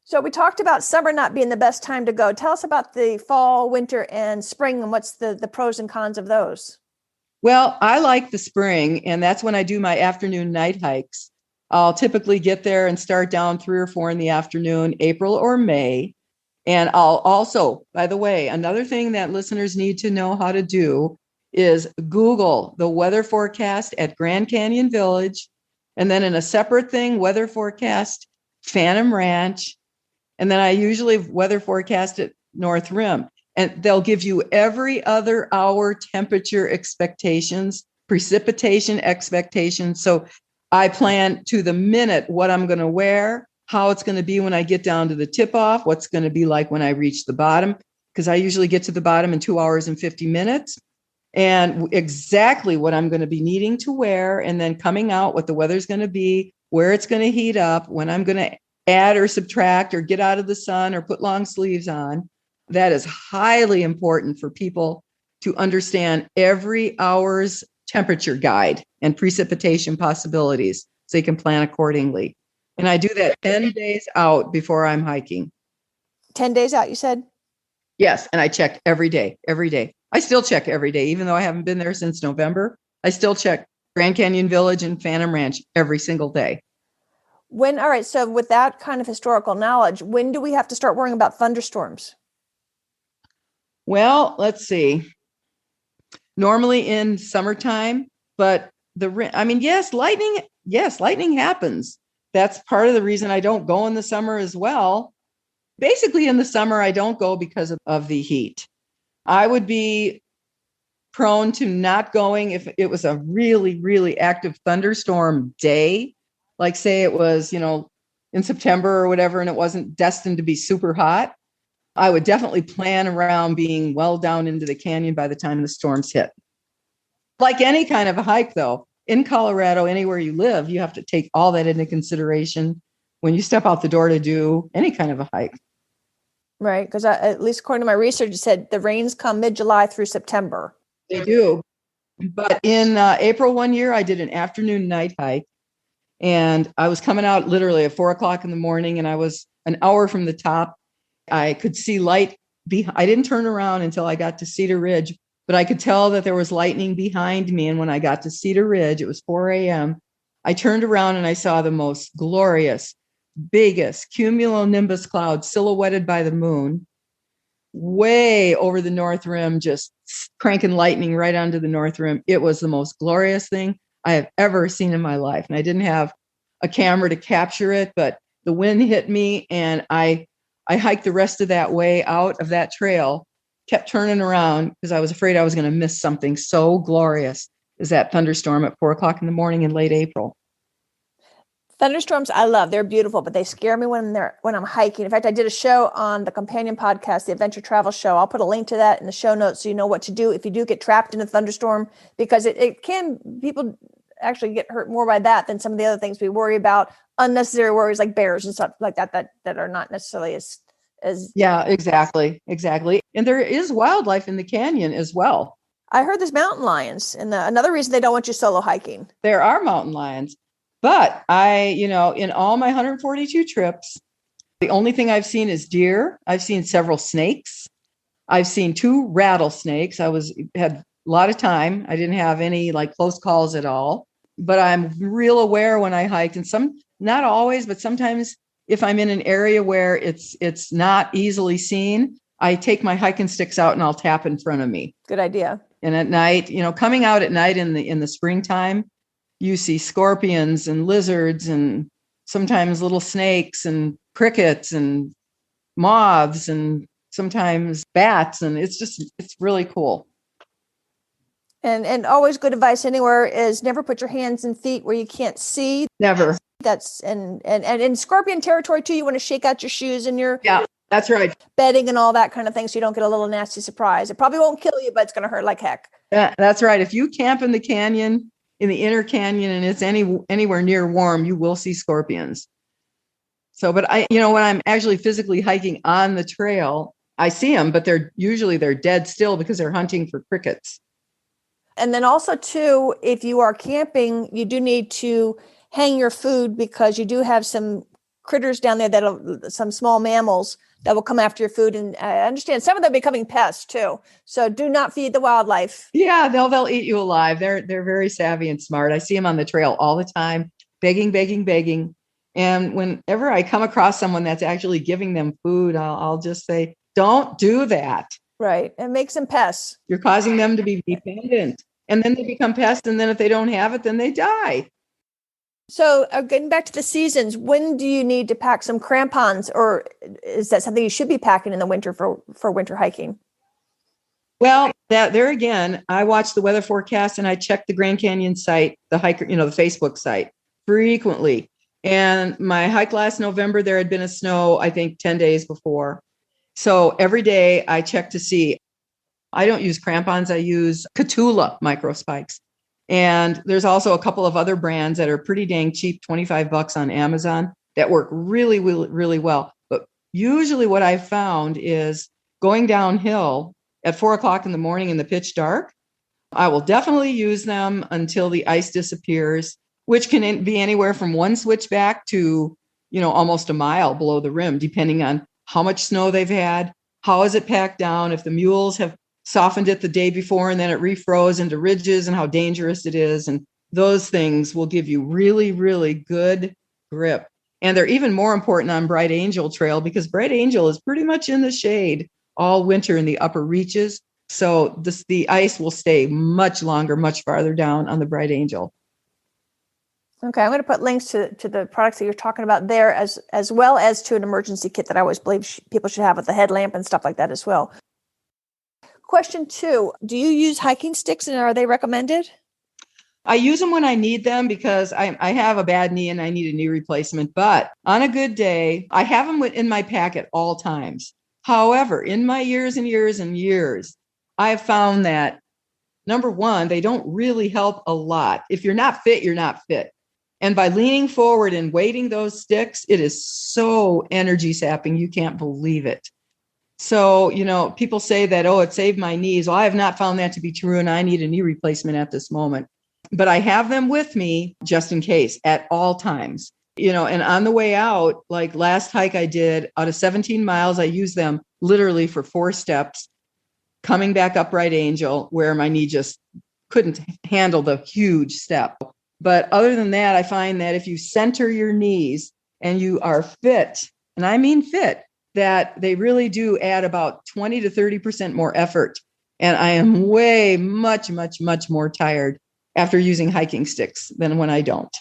So we talked about summer not being the best time to go. Tell us about the fall, winter, and spring, and what's the pros and cons of those?
Well, I like the spring, and that's when I do my afternoon night hikes. I'll typically get there and start down 3 or 4 in the afternoon, April or May. And I'll also, by the way, another thing that listeners need to know how to do is Google the weather forecast at Grand Canyon Village, and then in a separate thing, weather forecast Phantom Ranch. And then I usually weather forecast at North Rim. And they'll give you every other hour temperature expectations, precipitation expectations. So I plan to the minute what I'm going to wear, how it's going to be when I get down to the tip off, what's going to be like when I reach the bottom, because I usually get to the bottom in 2 hours and 50 minutes, and exactly what I'm going to be needing to wear. And then coming out, what the weather's going to be, where it's going to heat up, when I'm going to add or subtract or get out of the sun or put long sleeves on. That is highly important for people to understand every hour's temperature guide and precipitation possibilities so you can plan accordingly. And I do that 10 days out before I'm hiking.
10 days out, you said?
Yes. And I check every day. I still check every day, even though I haven't been there since November. I still check Grand Canyon Village and Phantom Ranch every single day.
All right. So with that kind of historical knowledge, when do we have to start worrying about thunderstorms?
Well, let's see. Normally in summertime, but yes, lightning happens. That's part of the reason I don't go in the summer as well. Basically, in the summer, I don't go because of the heat. I would be prone to not going if it was a really, really active thunderstorm day. Like say it was, in September or whatever, and it wasn't destined to be super hot. I would definitely plan around being well down into the canyon by the time the storms hit. Like any kind of a hike, though, in Colorado, anywhere you live, you have to take all that into consideration when you step out the door to do any kind of a hike.
Right. Because at least according to my research, it said the rains come mid-July through September.
They do. But in April one year, I did an afternoon night hike. And I was coming out literally at 4:00 in the morning, and I was an hour from the top. I could see light. I didn't turn around until I got to Cedar Ridge, but I could tell that there was lightning behind me. And when I got to Cedar Ridge, it was 4 a.m. I turned around and I saw the most glorious, biggest cumulonimbus cloud silhouetted by the moon, way over the North Rim, just cranking lightning right onto the North Rim. It was the most glorious thing I have ever seen in my life. And I didn't have a camera to capture it, but the wind hit me, and I hiked the rest of that way out of that trail, kept turning around because I was afraid I was going to miss something so glorious as that thunderstorm at 4:00 in the morning in late April.
Thunderstorms, I love. They're beautiful, but they scare me when I'm hiking. In fact, I did a show on the companion podcast, the Adventure Travel Show. I'll put a link to that in the show notes so you know what to do if you do get trapped in a thunderstorm, because people actually get hurt more by that than some of the other things we worry about, unnecessary worries like bears and stuff like that are not necessarily as
Yeah, exactly. And there is wildlife in the canyon as well.
I heard there's mountain lions, and another reason they don't want you solo hiking.
There are mountain lions, but in all my 142 trips, the only thing I've seen is deer. I've seen several snakes. I've seen 2 rattlesnakes. Had a lot of time. I didn't have any close calls at all, but I'm real aware when I hiked, and not always, but sometimes if I'm in an area where it's not easily seen, I take my hiking sticks out and I'll tap in front of me.
Good idea.
And at night, coming out at night in the springtime, you see scorpions and lizards and sometimes little snakes and crickets and moths and sometimes bats. And it's really cool.
And always good advice anywhere is never put your hands and feet where you can't see.
Never.
That's and in scorpion territory too, you want to shake out your shoes and your
that's right,
bedding and all that kind of thing, so you don't get a little nasty surprise. It probably won't kill you, but it's going to hurt like heck.
That's right. If you camp in the canyon, in the inner canyon, and it's anywhere near warm, you will see scorpions. So, but when I'm actually physically hiking on the trail, I see them, but they're dead still because they're hunting for crickets.
And then also too, if you are camping, you do need to hang your food, because you do have some critters down there some small mammals that will come after your food. And I understand some of them are becoming pests too. So do not feed the wildlife.
Yeah, they'll eat you alive. They're very savvy and smart. I see them on the trail all the time, begging. And whenever I come across someone that's actually giving them food, I'll just say, don't do that.
Right. It makes them pests.
You're causing them to be dependent. And then they become pests. And then if they don't have it, then they die.
So getting back to the seasons, when do you need to pack some crampons, or is that something you should be packing in the winter for winter hiking?
Well, there again, I watch the weather forecast and I check the Grand Canyon site, the hiker, the Facebook site frequently. And my hike last November, there had been a snow, I think 10 days before. So every day I check to see. I don't use crampons. I use Catula micro spikes. And there's also a couple of other brands that are pretty dang cheap, $25 on Amazon, that work really, really, really well. But usually what I've found is going downhill at 4:00 in the morning in the pitch dark, I will definitely use them until the ice disappears, which can be anywhere from 1 switchback to, almost a mile below the rim, depending on how much snow they've had, how is it packed down, if the mules have softened it the day before and then it refroze into ridges, and how dangerous it is. And those things will give you really, really good grip. And they're even more important on Bright Angel Trail, because Bright Angel is pretty much in the shade all winter in the upper reaches. So the ice will stay much longer, much farther down on the Bright Angel.
Okay, I'm going to put links to the products that you're talking about there, as well as to an emergency kit that I always believe people should have with the headlamp and stuff like that as well. Question 2, do you use hiking sticks, and are they recommended?
I use them when I need them, because I have a bad knee and I need a knee replacement. But on a good day, I have them in my pack at all times. However, in my years and years and years, I've found that, number one, they don't really help a lot. If you're not fit, you're not fit. And by leaning forward and weighting those sticks, it is so energy sapping. You can't believe it. So, people say that, oh, it saved my knees. Well, I have not found that to be true, and I need a knee replacement at this moment. But I have them with me just in case at all times. And on the way out, like last hike I did, out of 17 miles, I used them literally for 4 steps, coming back up Right Angel, where my knee just couldn't handle the huge step. But other than that, I find that if you center your knees and you are fit, and I mean fit, that they really do add about 20 to 30% more effort. And I am way much, much, much more tired after using hiking sticks than when I don't.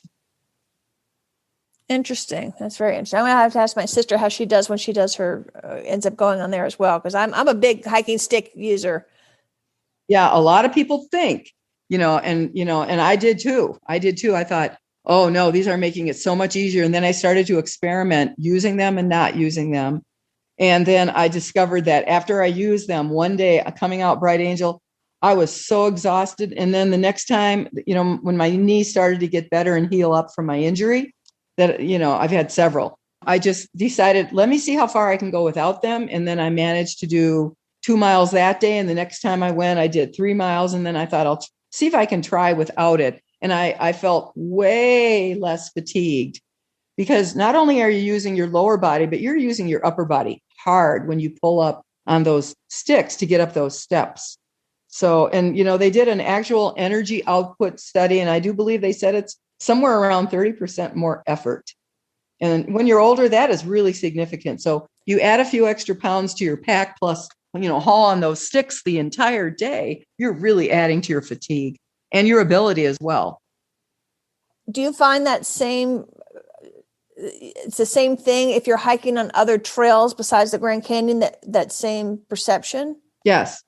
Interesting. That's very interesting. I'm going to have to ask my sister how she does when she does her, ends up going on there as well. Cause I'm a big hiking stick user.
Yeah. A lot of people think, and I did too. I thought, oh no, these are making it so much easier. And then I started to experiment using them and not using them. And then I discovered that after I used them one day coming out Bright Angel, I was so exhausted. And then the next time, when my knee started to get better and heal up from my injury, that, I've had several, I just decided, let me see how far I can go without them. And then I managed to do 2 miles that day. And the next time I went, I did 3 miles. And then I thought, I'll see if I can try without it. And I felt way less fatigued, because not only are you using your lower body, but you're using your upper body hard when you pull up on those sticks to get up those steps. So, and, they did an actual energy output study, and I do believe they said it's somewhere around 30% more effort. And when you're older, that is really significant. So you add a few extra pounds to your pack, plus, haul on those sticks the entire day, you're really adding to your fatigue and your ability as well.
Do you find that it's the same thing if you're hiking on other trails besides the Grand Canyon, that same perception?
Yes,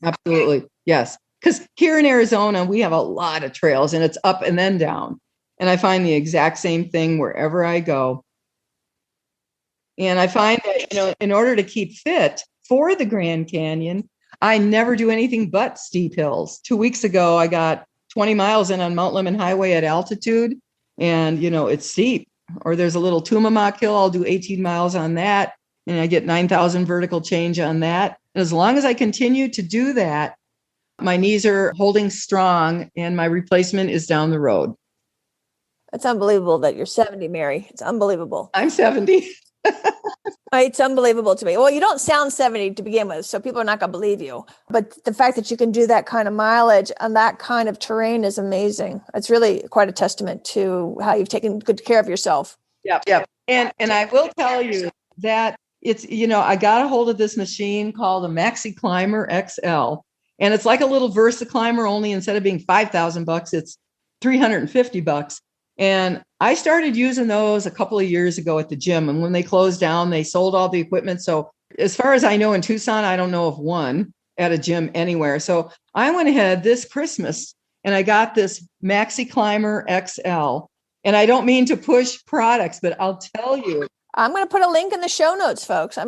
absolutely. Yes. Because here in Arizona, we have a lot of trails, and it's up and then down. And I find the exact same thing wherever I go. And I find that, in order to keep fit for the Grand Canyon, I never do anything but steep hills. 2 weeks ago, I got 20 miles in on Mount Lemmon Highway at altitude, and, it's steep. Or there's a little Tumamoc Hill, I'll do 18 miles on that, and I get 9,000 vertical change on that. And as long as I continue to do that, my knees are holding strong, and my replacement is down the road.
It's unbelievable that you're 70, Mary. It's unbelievable.
I'm 70.
It's unbelievable to me. Well, you don't sound 70 to begin with, so people are not going to believe you. But the fact that you can do that kind of mileage on that kind of terrain is amazing. It's really quite a testament to how you've taken good care of yourself.
Yeah. And I will tell you that it's, I got a hold of this machine called a Maxi Climber XL. And it's like a little Versa Climber, only instead of being $5,000, it's $350. And I started using those a couple of years ago at the gym. And when they closed down, they sold all the equipment. So as far as I know, in Tucson, I don't know of one at a gym anywhere. So I went ahead this Christmas and I got this Maxi Climber XL. And I don't mean to push products, but I'll tell you.
I'm going to put a link in the show notes, folks.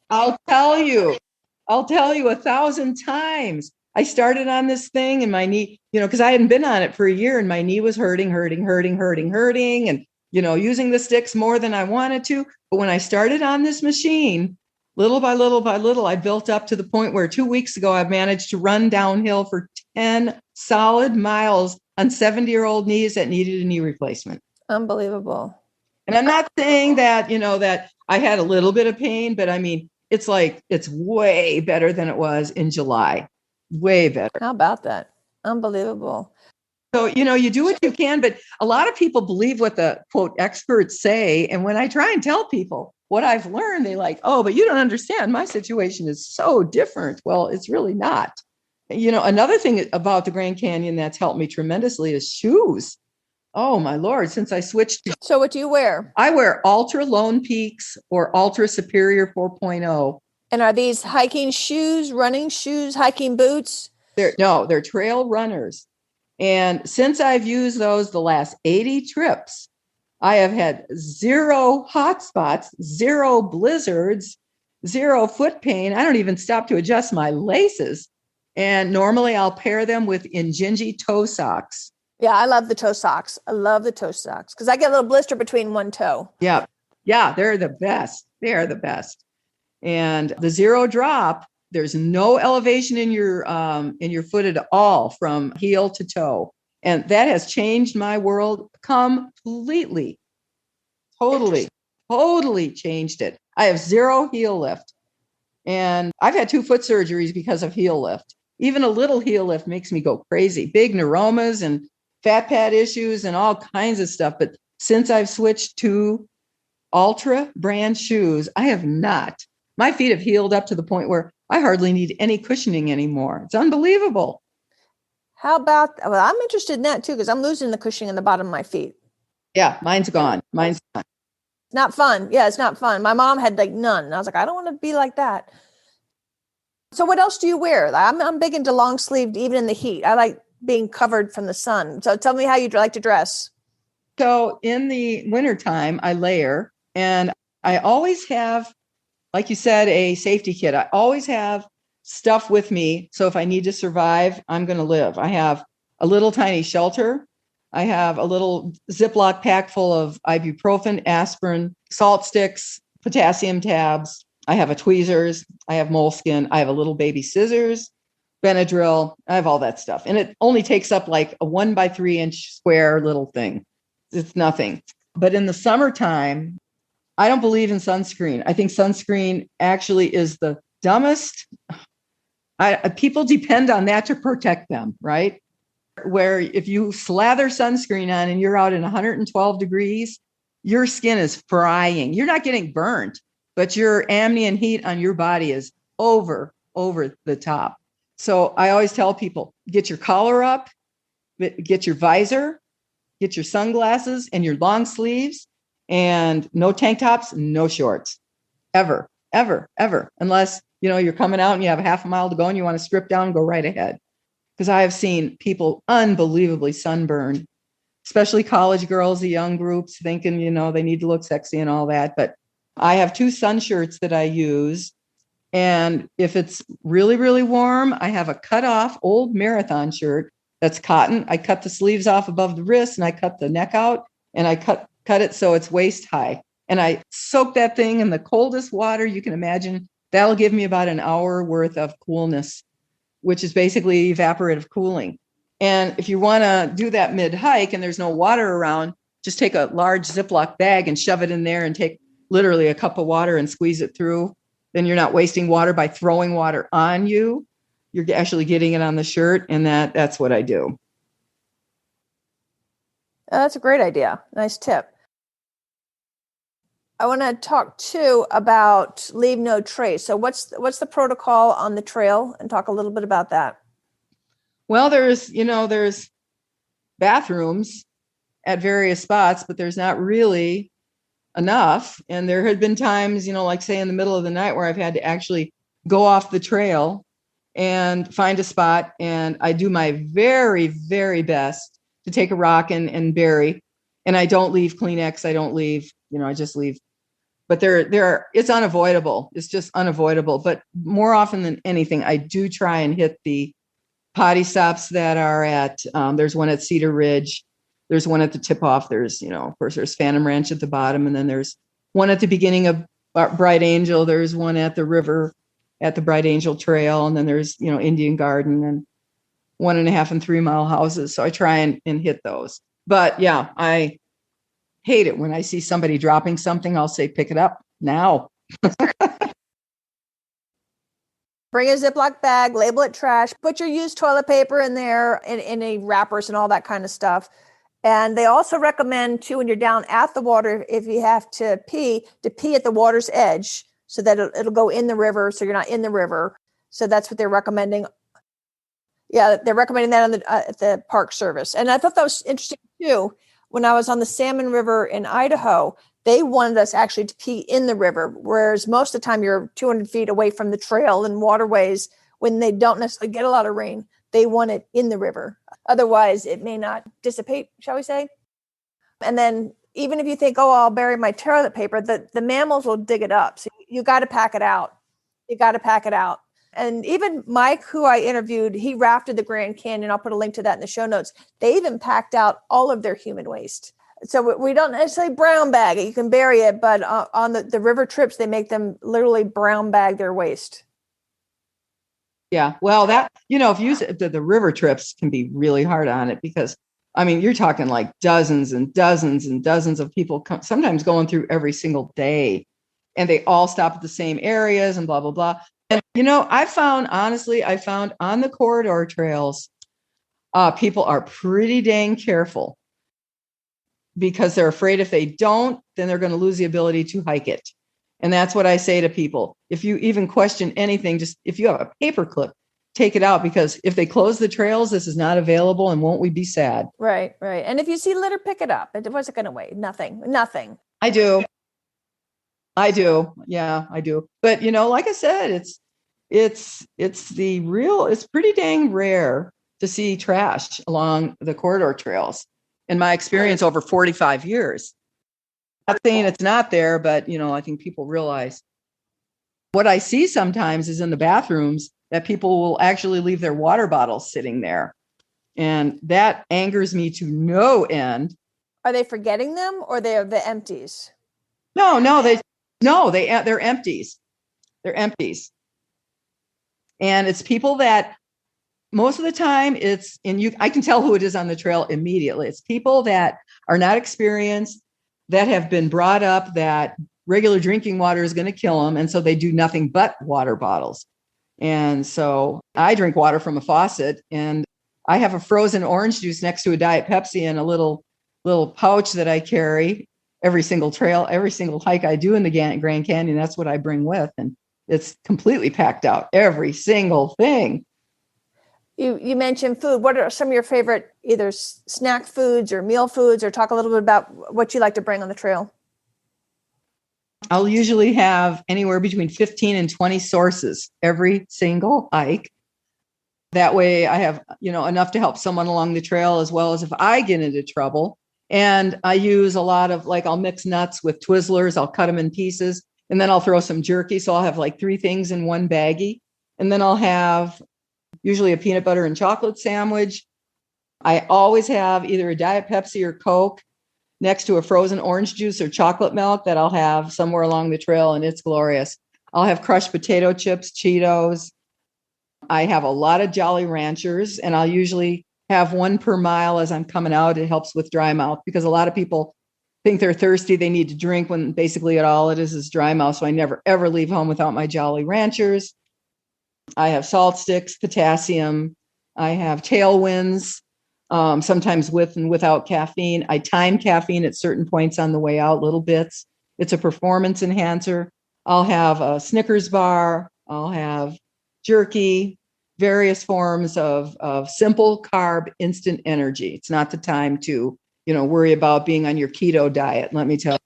I'll tell you 1,000 times. I started on this thing and my knee, because I hadn't been on it for a year, and my knee was hurting. And, using the sticks more than I wanted to. But when I started on this machine, little by little, I built up to the point where 2 weeks ago, I've managed to run downhill for 10 solid miles on 70-year-old knees that needed a knee replacement.
Unbelievable.
And I'm not saying that, that I had a little bit of pain, but I mean, it's way better than it was in July. Way better.
How about that? Unbelievable.
So, you do what you can, but a lot of people believe what the quote experts say. And when I try and tell people what I've learned, they like, oh, but you don't understand. My situation is so different. Well, it's really not. Another thing about the Grand Canyon that's helped me tremendously is shoes. Oh, my Lord, since I switched.
So what do you wear?
I wear Ultra Lone Peaks or Ultra Superior 4.0.
And are these hiking shoes, running shoes, hiking boots?
They're trail runners. And since I've used those the last 80 trips, I have had 0 hot spots, 0 blizzards, 0 foot pain. I don't even stop to adjust my laces. And normally I'll pair them with Injinji toe socks.
Yeah, I love the toe socks. I love the toe socks because I get a little blister between one toe.
Yeah. Yeah, they're the best. They are the best. And the zero drop, there's no elevation in your foot at all from heel to toe. And that has changed my world completely. Totally changed it. I have zero heel lift. And I've had 2 foot surgeries because of heel lift. Even a little heel lift makes me go crazy. Big neuromas and fat pad issues and all kinds of stuff. But since I've switched to Ultra brand shoes, I have not. My feet have healed up to the point where I hardly need any cushioning anymore. It's unbelievable.
How about, well, I'm interested in that too, because I'm losing the cushioning in the bottom of my feet.
Yeah, mine's gone.
Not fun. Yeah, it's not fun. My mom had like none. And I was like, I don't want to be like that. So what else do you wear? I'm big into long sleeved, even in the heat. I like being covered from the sun. So tell me how you'd like to dress.
So in the wintertime, I layer, and I always have, like you said, a safety kit. I always have stuff with me. So if I need to survive, I'm going to live. I have a little tiny shelter. I have a little Ziploc pack full of ibuprofen, aspirin, salt sticks, potassium tabs. I have a tweezers. I have moleskin. I have a little baby scissors, Benadryl. I have all that stuff. And it only takes up like a 1 by 3 inch square little thing. It's nothing. But in the summertime, I don't believe in sunscreen. I think sunscreen actually is the dumbest. People depend on that to protect them, right? Where if you slather sunscreen on and you're out in 112 degrees, your skin is frying. You're not getting burnt, but your ambient heat on your body is over the top. So I always tell people, get your collar up, get your visor, get your sunglasses and your long sleeves, and no tank tops, no shorts, ever, unless, you're coming out and you have a half a mile to go and you want to strip down, go right ahead. Because I have seen people unbelievably sunburned, especially college girls, the young groups thinking, they need to look sexy and all that. But I have 2 sun shirts that I use. And if it's really, really warm, I have a cut off old marathon shirt that's cotton. I cut the sleeves off above the wrist and I cut the neck out and I cut it so it's waist high. And I soak that thing in the coldest water you can imagine. That'll give me about an hour worth of coolness, which is basically evaporative cooling. And if you want to do that mid-hike and there's no water around, just take a large Ziploc bag and shove it in there and take literally a cup of water and squeeze it through. Then you're not wasting water by throwing water on you. You're actually getting it on the shirt, and that's what I do.
That's a great idea. Nice tip. I want to talk too about leave no trace. So what's the protocol on the trail, and talk a little bit about that?
Well, there's bathrooms at various spots, but there's not really enough. And there had been times, like say in the middle of the night where I've had to actually go off the trail and find a spot. And I do my very, very best to take a rock and bury. And I don't leave Kleenex. I don't leave, I just leave. But it's unavoidable. It's just unavoidable. But more often than anything, I do try and hit the potty stops that are at, there's one at Cedar Ridge. There's one at the tip off. There's, of course, there's Phantom Ranch at the bottom. And then there's one at the beginning of Bright Angel. There's one at the river at the Bright Angel Trail. And then there's, Indian Garden and 1.5 and 3 mile houses. So I try and hit those. But yeah, I hate it when I see somebody dropping something. I'll say, pick it up now.
Bring a Ziploc bag, label it trash, put your used toilet paper in there in any wrappers and all that kind of stuff. And they also recommend too, when you're down at the water, if you have to pee at the water's edge so that it'll go in the river. So you're not in the river. So that's what they're recommending. Yeah, they're recommending that at the Park Service. And I thought that was interesting too. When I was on the Salmon River in Idaho, they wanted us actually to pee in the river, whereas most of the time you're 200 feet away from the trail and waterways when they don't necessarily get a lot of rain. They want it in the river. Otherwise, it may not dissipate, shall we say. And then even if you think, oh, I'll bury my toilet paper, the mammals will dig it up. So you got to pack it out. You got to pack it out. And even Mike, who I interviewed, he rafted the Grand Canyon. I'll put a link to that in the show notes. They even packed out all of their human waste. So we don't necessarily brown bag it. You can bury it, but on the river trips, they make them literally brown bag their waste.
Yeah. Well, that, if you the river trips can be really hard on it because, I mean, you're talking like dozens and dozens and dozens of people sometimes going through every single day, and they all stop at the same areas and blah, blah, blah. And, I found on the corridor trails, people are pretty dang careful because they're afraid if they don't, then they're going to lose the ability to hike it. And that's what I say to people. If you even question anything, just if you have a paper clip, take it out, because if they close the trails, this is not available, and won't we be sad?
Right. And if you see litter, pick it up. It wasn't going to weigh nothing.
I do. Yeah, I do. But, like I said, it's pretty dang rare to see trash along the corridor trails. In my experience over 45 years. Not saying it's not there, but, I think people realize. What I see sometimes is in the bathrooms that people will actually leave their water bottles sitting there. And that angers me to no end.
Are they forgetting them, or they're the empties?
No, they're empties. They're empties. And it's people that most of the time I can tell who it is on the trail immediately. It's people that are not experienced, that have been brought up that regular drinking water is going to kill them. And so they do nothing but water bottles. And so I drink water from a faucet, and I have a frozen orange juice next to a Diet Pepsi in a little pouch that I carry every single trail, every single hike I do in the Grand Canyon. That's what I bring with. And it's completely packed out, every single thing.
You mentioned food. What are some of your favorite either snack foods or meal foods, or talk a little bit about what you like to bring on the trail?
I'll usually have anywhere between 15 and 20 sources every single hike. That way I have, enough to help someone along the trail, as well as if I get into trouble. And I use a lot of, I'll mix nuts with Twizzlers. I'll cut them in pieces, and then I'll throw some jerky. So I'll have 3 things in one baggie. And then I'll have usually a peanut butter and chocolate sandwich. I always have either a Diet Pepsi or Coke next to a frozen orange juice or chocolate milk that I'll have somewhere along the trail, and it's glorious. I'll have crushed potato chips, Cheetos. I have a lot of Jolly Ranchers, and I'll usually have one per mile as I'm coming out. It helps with dry mouth, because a lot of people think they're thirsty, they need to drink, when basically all it is dry mouth. So I never, ever leave home without my Jolly Ranchers. I have salt sticks, potassium. I have Tailwinds, sometimes with and without caffeine. I time caffeine at certain points on the way out, little bits. It's a performance enhancer. I'll have a Snickers bar. I'll have jerky, various forms of simple carb, instant energy. It's not the time to, worry about being on your keto diet, let me tell you.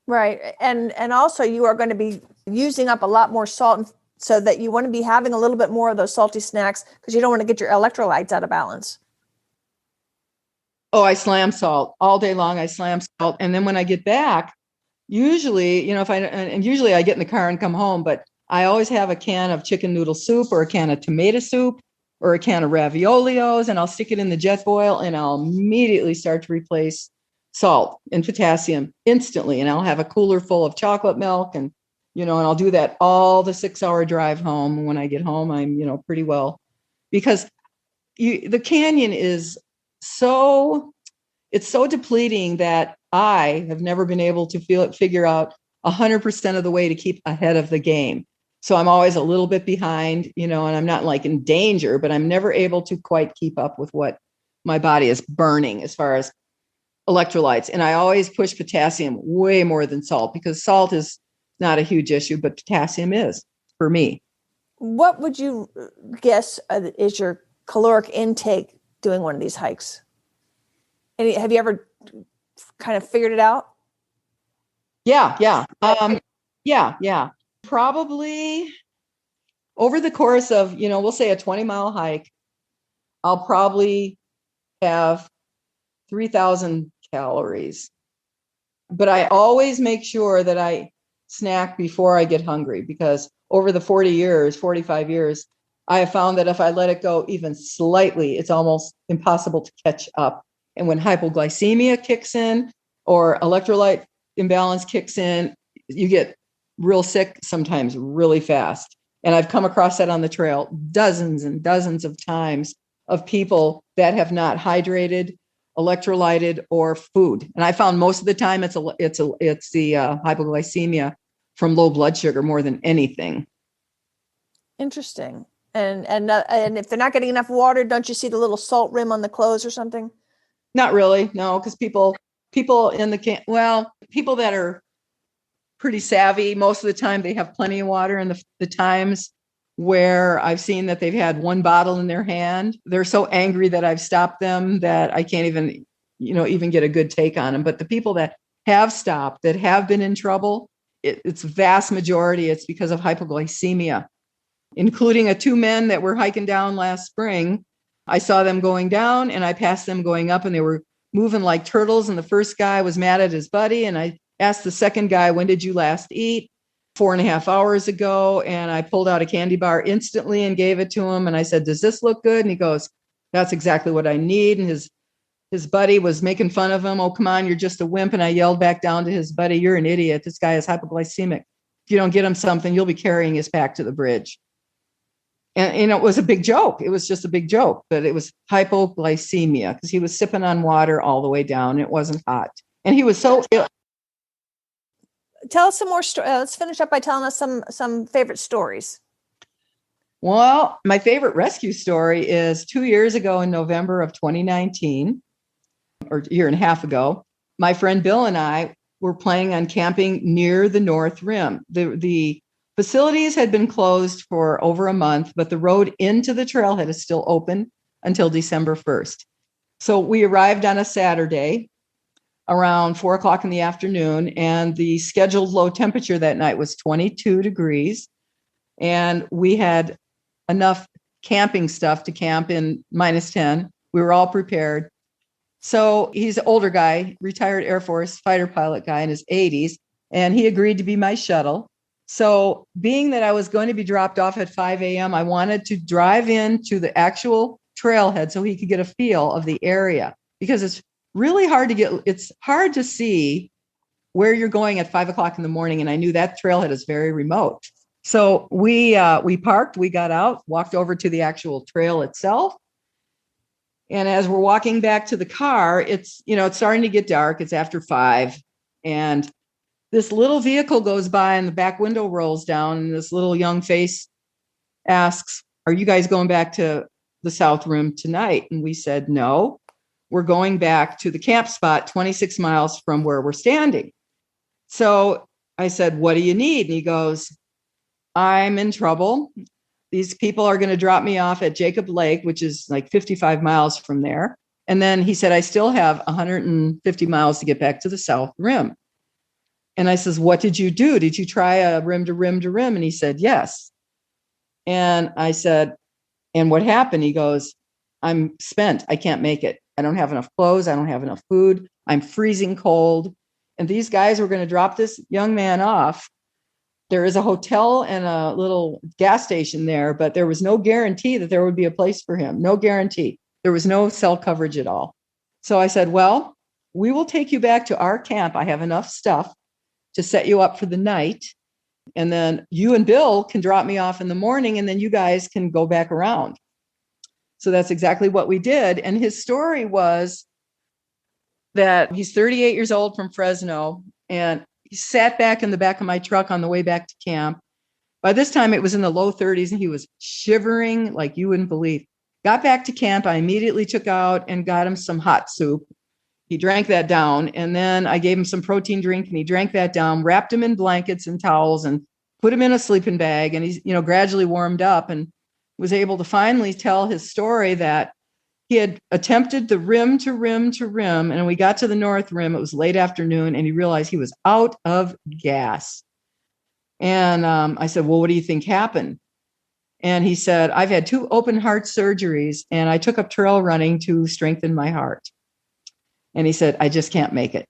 Right. And also you are going to be using up a lot more salt, so that you want to be having a little bit more of those salty snacks, because you don't want to get your electrolytes out of balance.
Oh, I slam salt all day long. I slam salt. And then when I get back, usually, usually I get in the car and come home, but I always have a can of chicken noodle soup, or a can of tomato soup, or a can of raviolios, and I'll stick it in the jet boil, and I'll immediately start to replace salt and potassium instantly. And I'll have a cooler full of chocolate milk, and and I'll do that all the 6-hour drive home. When I get home, I'm, pretty well, because the canyon is it's so depleting that I have never been able to figure out 100% of the way to keep ahead of the game. So I'm always a little bit behind, and I'm not in danger, but I'm never able to quite keep up with what my body is burning as far as electrolytes. And I always push potassium way more than salt, because salt is not a huge issue, but potassium is for me.
What would you guess is your caloric intake doing one of these hikes? And have you ever kind of figured it out?
Yeah. Yeah. Probably over the course of, we'll say a 20-mile hike, I'll probably have 3,000 calories. But I always make sure that I snack before I get hungry, because over the 45 years, I have found that if I let it go even slightly, it's almost impossible to catch up. And when hypoglycemia kicks in or electrolyte imbalance kicks in, you get real sick sometimes really fast. And I've come across that on the trail dozens and dozens of times of people that have not hydrated, electrolyted, or food. And I found most of the time it's the hypoglycemia from low blood sugar more than anything.
Interesting. And if they're not getting enough water, don't you see the little salt rim on the clothes or something?
Not really, no, because people in the camp, well, people that are pretty savvy, most of the time they have plenty of water. And the times where I've seen that they've had one bottle in their hand, they're so angry that I've stopped them that I can't even get a good take on them. But the people that have stopped, that have been in trouble, it's vast majority, it's because of hypoglycemia, including 2 men that were hiking down last spring. I saw them going down and I passed them going up, and they were moving like turtles. And the first guy was mad at his buddy. And I asked the second guy, when did you last eat? 4.5 hours ago. And I pulled out a candy bar instantly and gave it to him. And I said, does this look good? And he goes, that's exactly what I need. And his buddy was making fun of him. Oh, come on, you're just a wimp. And I yelled back down to his buddy, you're an idiot. This guy is hypoglycemic. If you don't get him something, you'll be carrying his pack to the bridge. And it was a big joke. It was just a big joke, but it was hypoglycemia because he was sipping on water all the way down. It wasn't hot. And he was so ill.
Tell us some more stories. Let's finish up by telling us some favorite stories.
Well, my favorite rescue story is 2 years ago in November of 2019, or a year and a half ago. My friend Bill and I were planning on camping near the North Rim. The facilities had been closed for over a month, but the road into the trailhead is still open until December 1st. So we arrived on a Saturday around 4:00 in the afternoon, and the scheduled low temperature that night was 22 degrees. And we had enough camping stuff to camp in -10. We were all prepared. So he's an older guy, retired Air Force fighter pilot guy in his 80s, and he agreed to be my shuttle. So being that I was going to be dropped off at 5 a.m., I wanted to drive into the actual trailhead so he could get a feel of the area, because it's really it's hard to see where you're going at 5:00 in the morning. And I knew that trailhead is very remote. So we parked, we got out, walked over to the actual trail itself. And as we're walking back to the car, it's starting to get dark. It's after 5. And this little vehicle goes by and the back window rolls down. And this little young face asks, are you guys going back to the South Rim tonight? And we said, no, we're going back to the camp spot 26 miles from where we're standing. So I said, what do you need? And he goes, I'm in trouble. These people are going to drop me off at Jacob Lake, which is like 55 miles from there. And then he said, I still have 150 miles to get back to the South Rim. And I says, what did you do? Did you try a rim to rim to rim? And he said, yes. And I said, and what happened? He goes, I'm spent. I can't make it. I don't have enough clothes. I don't have enough food. I'm freezing cold. And these guys were going to drop this young man off. There is a hotel and a little gas station there, but there was no guarantee that there would be a place for him. No guarantee. There was no cell coverage at all. So I said, well, we will take you back to our camp. I have enough stuff to set you up for the night. And then you and Bill can drop me off in the morning, and then you guys can go back around. So that's exactly what we did. And his story was that he's 38 years old from Fresno, and he sat back in the back of my truck on the way back to camp. By this time, it was in the low 30s, and he was shivering like you wouldn't believe. Got back to camp. I immediately took out and got him some hot soup. He drank that down, and then I gave him some protein drink, and he drank that down, wrapped him in blankets and towels, and put him in a sleeping bag. And he's, gradually warmed up and was able to finally tell his story that he had attempted the rim to rim to rim. And when we got to the North Rim, it was late afternoon, and he realized he was out of gas. And I said, well, what do you think happened? And he said, I've had 2 open heart surgeries, and I took up trail running to strengthen my heart. And he said, I just can't make it.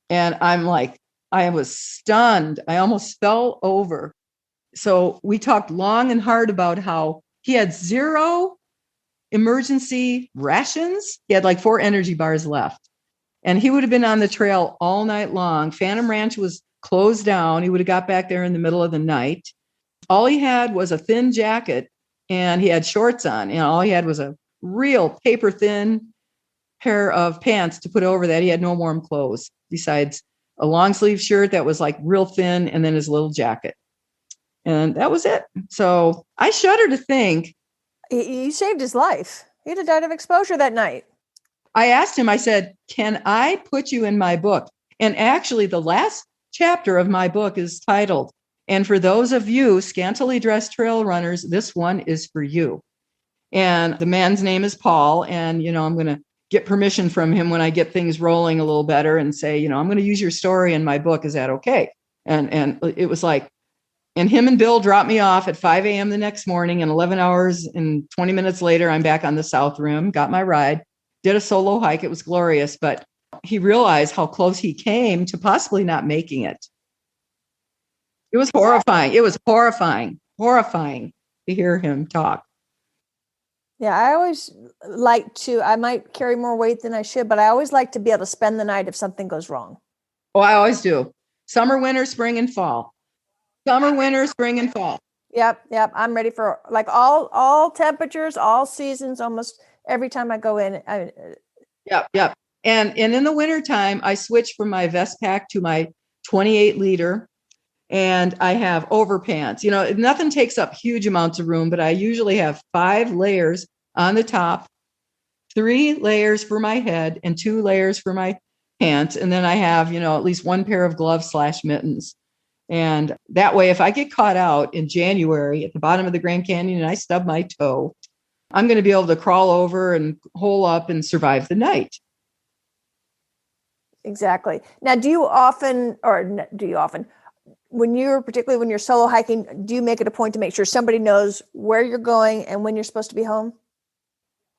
And I'm like, I was stunned. I almost fell over. So we talked long and hard about how he had 0 emergency rations. He had like 4 energy bars left. And he would have been on the trail all night long. Phantom Ranch was closed down. He would have got back there in the middle of the night. All he had was a thin jacket and he had shorts on. And all he had was a real paper thin pair of pants to put over that. He had no warm clothes besides a long sleeve shirt that was like real thin and then his little jacket. And that was it. So I shudder to think.
He saved his life. He'd have died of exposure that night.
I asked him, I said, can I put you in my book? And actually, the last chapter of my book is titled, "And for those of you scantily dressed trail runners, this one is for you." And the man's name is Paul. And, I'm going to get permission from him when I get things rolling a little better and say, I'm going to use your story in my book. Is that okay? And it was like, and him and Bill dropped me off at 5 a.m. the next morning, and 11 hours and 20 minutes later, I'm back on the South Rim, got my ride, did a solo hike. It was glorious, but he realized how close he came to possibly not making it. It was horrifying. It was horrifying to hear him talk.
Yeah, I always I might carry more weight than I should, but I always like to be able to spend the night if something goes wrong.
Oh, I always do. Summer, winter, spring, and fall. Summer, winter, spring, and fall.
Yep. I'm ready for like all temperatures, all seasons, almost every time I go in.
Yep. And in the wintertime, I switch from my vest pack to my 28 liter, and I have overpants. Nothing takes up huge amounts of room, but I usually have 5 layers on the top, 3 layers for my head, and 2 layers for my pants. And then I have, at least 1 pair of gloves / mittens. And that way, if I get caught out in January at the bottom of the Grand Canyon and I stub my toe, I'm going to be able to crawl over and hole up and survive the night.
Exactly. Now, particularly when you're solo hiking, do you make it a point to make sure somebody knows where you're going and when you're supposed to be home?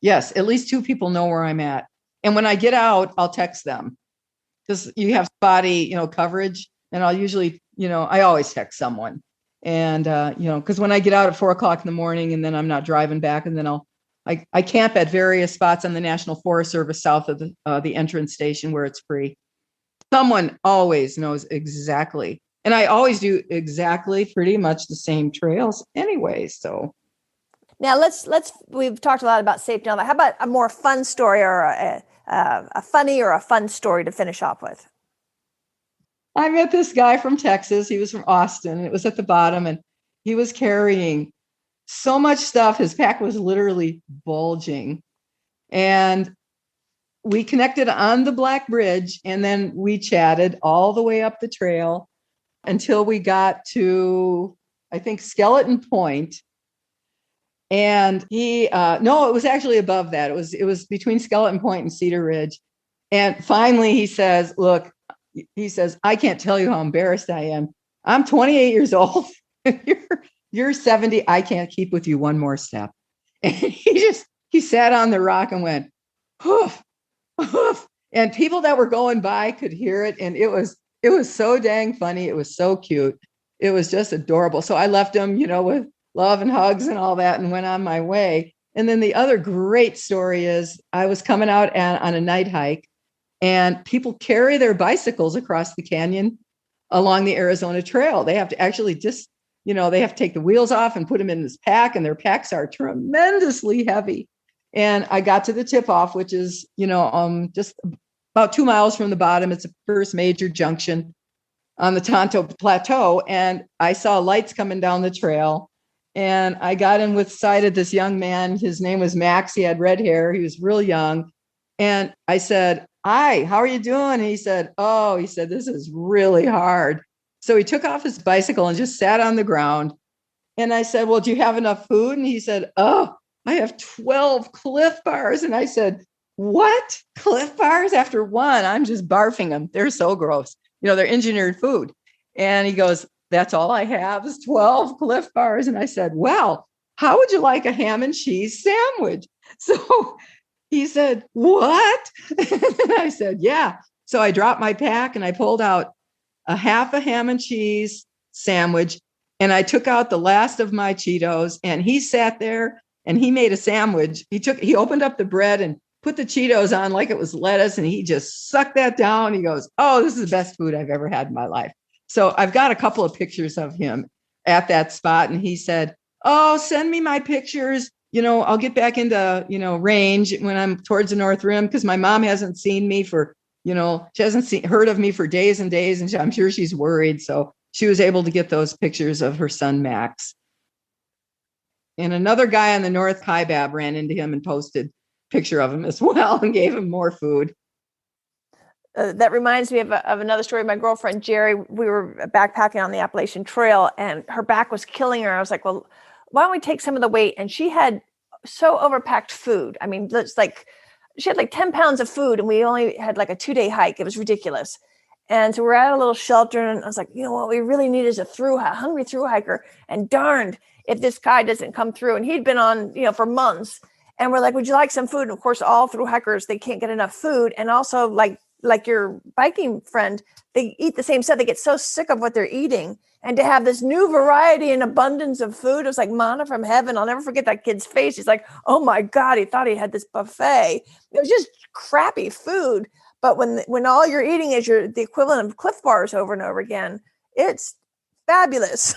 Yes, at least 2 people know where I'm at. And when I get out, I'll text them because you have spotty, coverage. And I'll usually, I always text someone. And, because when I get out at 4:00 in the morning and then I'm not driving back, and then I camp at various spots on the National Forest Service south of the entrance station where it's free. Someone always knows exactly. And I always do exactly pretty much the same trails anyway. So
now we've talked a lot about safety and all that. How about a more fun story or a funny or a fun story to finish off with?
I met this guy from Texas. He was from Austin, and it was at the bottom, and he was carrying so much stuff. His pack was literally bulging. And we connected on the Black Bridge, and then we chatted all the way up the trail until we got to, I think, Skeleton Point. And it was actually above that. It was between Skeleton Point and Cedar Ridge. And finally he says, look, I can't tell you how embarrassed I am. I'm 28 years old. You're 70. I can't keep with you one more step. And he sat on the rock and went, hoof, hoof. And people that were going by could hear it. And it was so dang funny. It was so cute. It was just adorable. So I left him, with love and hugs and all that, and went on my way. And then the other great story is I was coming out on a night hike, and people carry their bicycles across the canyon along the Arizona Trail. They have to actually they have to take the wheels off and put them in this pack, and their packs are tremendously heavy. And I got to the tip off, which is, just about 2 miles from the bottom. It's the first major junction on the Tonto Plateau. And I saw lights coming down the trail. And I got in with sight of this young man. His name was Max. He had red hair. He was real young. And I said, "Hi, how are you doing?" And he said, "This is really hard." So he took off his bicycle and just sat on the ground. And I said, "Well, do you have enough food?" And he said, "Oh, I have 12 Cliff Bars." And I said, "What? Cliff Bars? After one, I'm just barfing them. They're so gross. They're engineered food." And he goes, "That's all I have is 12 Cliff Bars." And I said, "Well, how would you like a ham and cheese sandwich?" So he said, "What?" And I said, "Yeah." So I dropped my pack and I pulled out a half a ham and cheese sandwich And I took out the last of my Cheetos, and he sat there and he made a sandwich. He opened up the bread and put the Cheetos on like it was lettuce, and he just sucked that down. He goes, "Oh, this is the best food I've ever had in my life." So I've got a couple of pictures of him at that spot. And he said, "Oh, send me my pictures. I'll get back into, range when I'm towards the North Rim, because my mom hasn't seen me for, she hasn't heard of me for days and days. And I'm sure she's worried." So she was able to get those pictures of her son, Max. And another guy on the North Kaibab ran into him and posted a picture of him as well and gave him more food.
That reminds me of another story. My girlfriend, Jerry, we were backpacking on the Appalachian Trail and her back was killing her. I was like, well, why don't we take some of the weight? And she had so overpacked food. I mean, it's like she had like 10 pounds of food and we only had like a 2-day hike. It was ridiculous. And so we're at a little shelter and I was like, what we really need is a hungry through hiker. And darned if this guy doesn't come through. And he'd been on, for months. And we're like, would you like some food? And of course, all through hikers, they can't get enough food. And also like your biking friend, they eat the same stuff. They get so sick of what they're eating. And to have this new variety and abundance of food, it was like manna from heaven. I'll never forget that kid's face. He's like, oh my God, he thought he had this buffet. It was just crappy food. But when all you're eating is the equivalent of Cliff Bars over and over again, it's fabulous.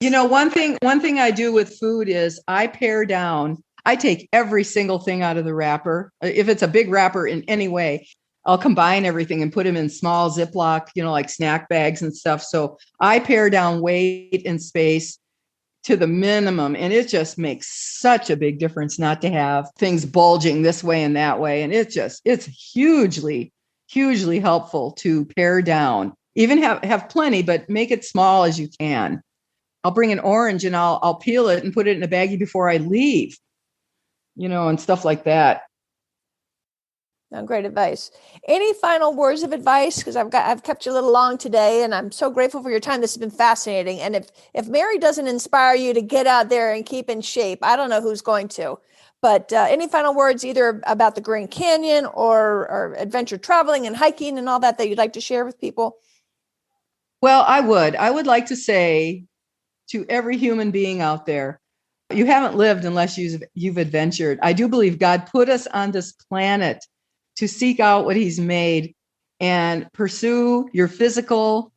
One thing I do with food is I pare down. I take every single thing out of the wrapper. If it's a big wrapper in any way, I'll combine everything and put them in small Ziploc, like snack bags and stuff. So I pare down weight and space to the minimum. And it just makes such a big difference not to have things bulging this way and that way. And it's hugely, hugely helpful to pare down. Even have plenty, but make it small as you can. I'll bring an orange and I'll peel it and put it in a baggie before I leave, and stuff like that.
Oh, great advice. Any final words of advice? Because I've kept you a little long today, and I'm so grateful for your time. This has been fascinating. And if Mary doesn't inspire you to get out there and keep in shape, I don't know who's going to. But any final words, either about the Grand Canyon or adventure traveling and hiking and all that you'd like to share with people?
Well, I would like to say to every human being out there, you haven't lived unless you've adventured. I do believe God put us on this planet to seek out what he's made and pursue your physical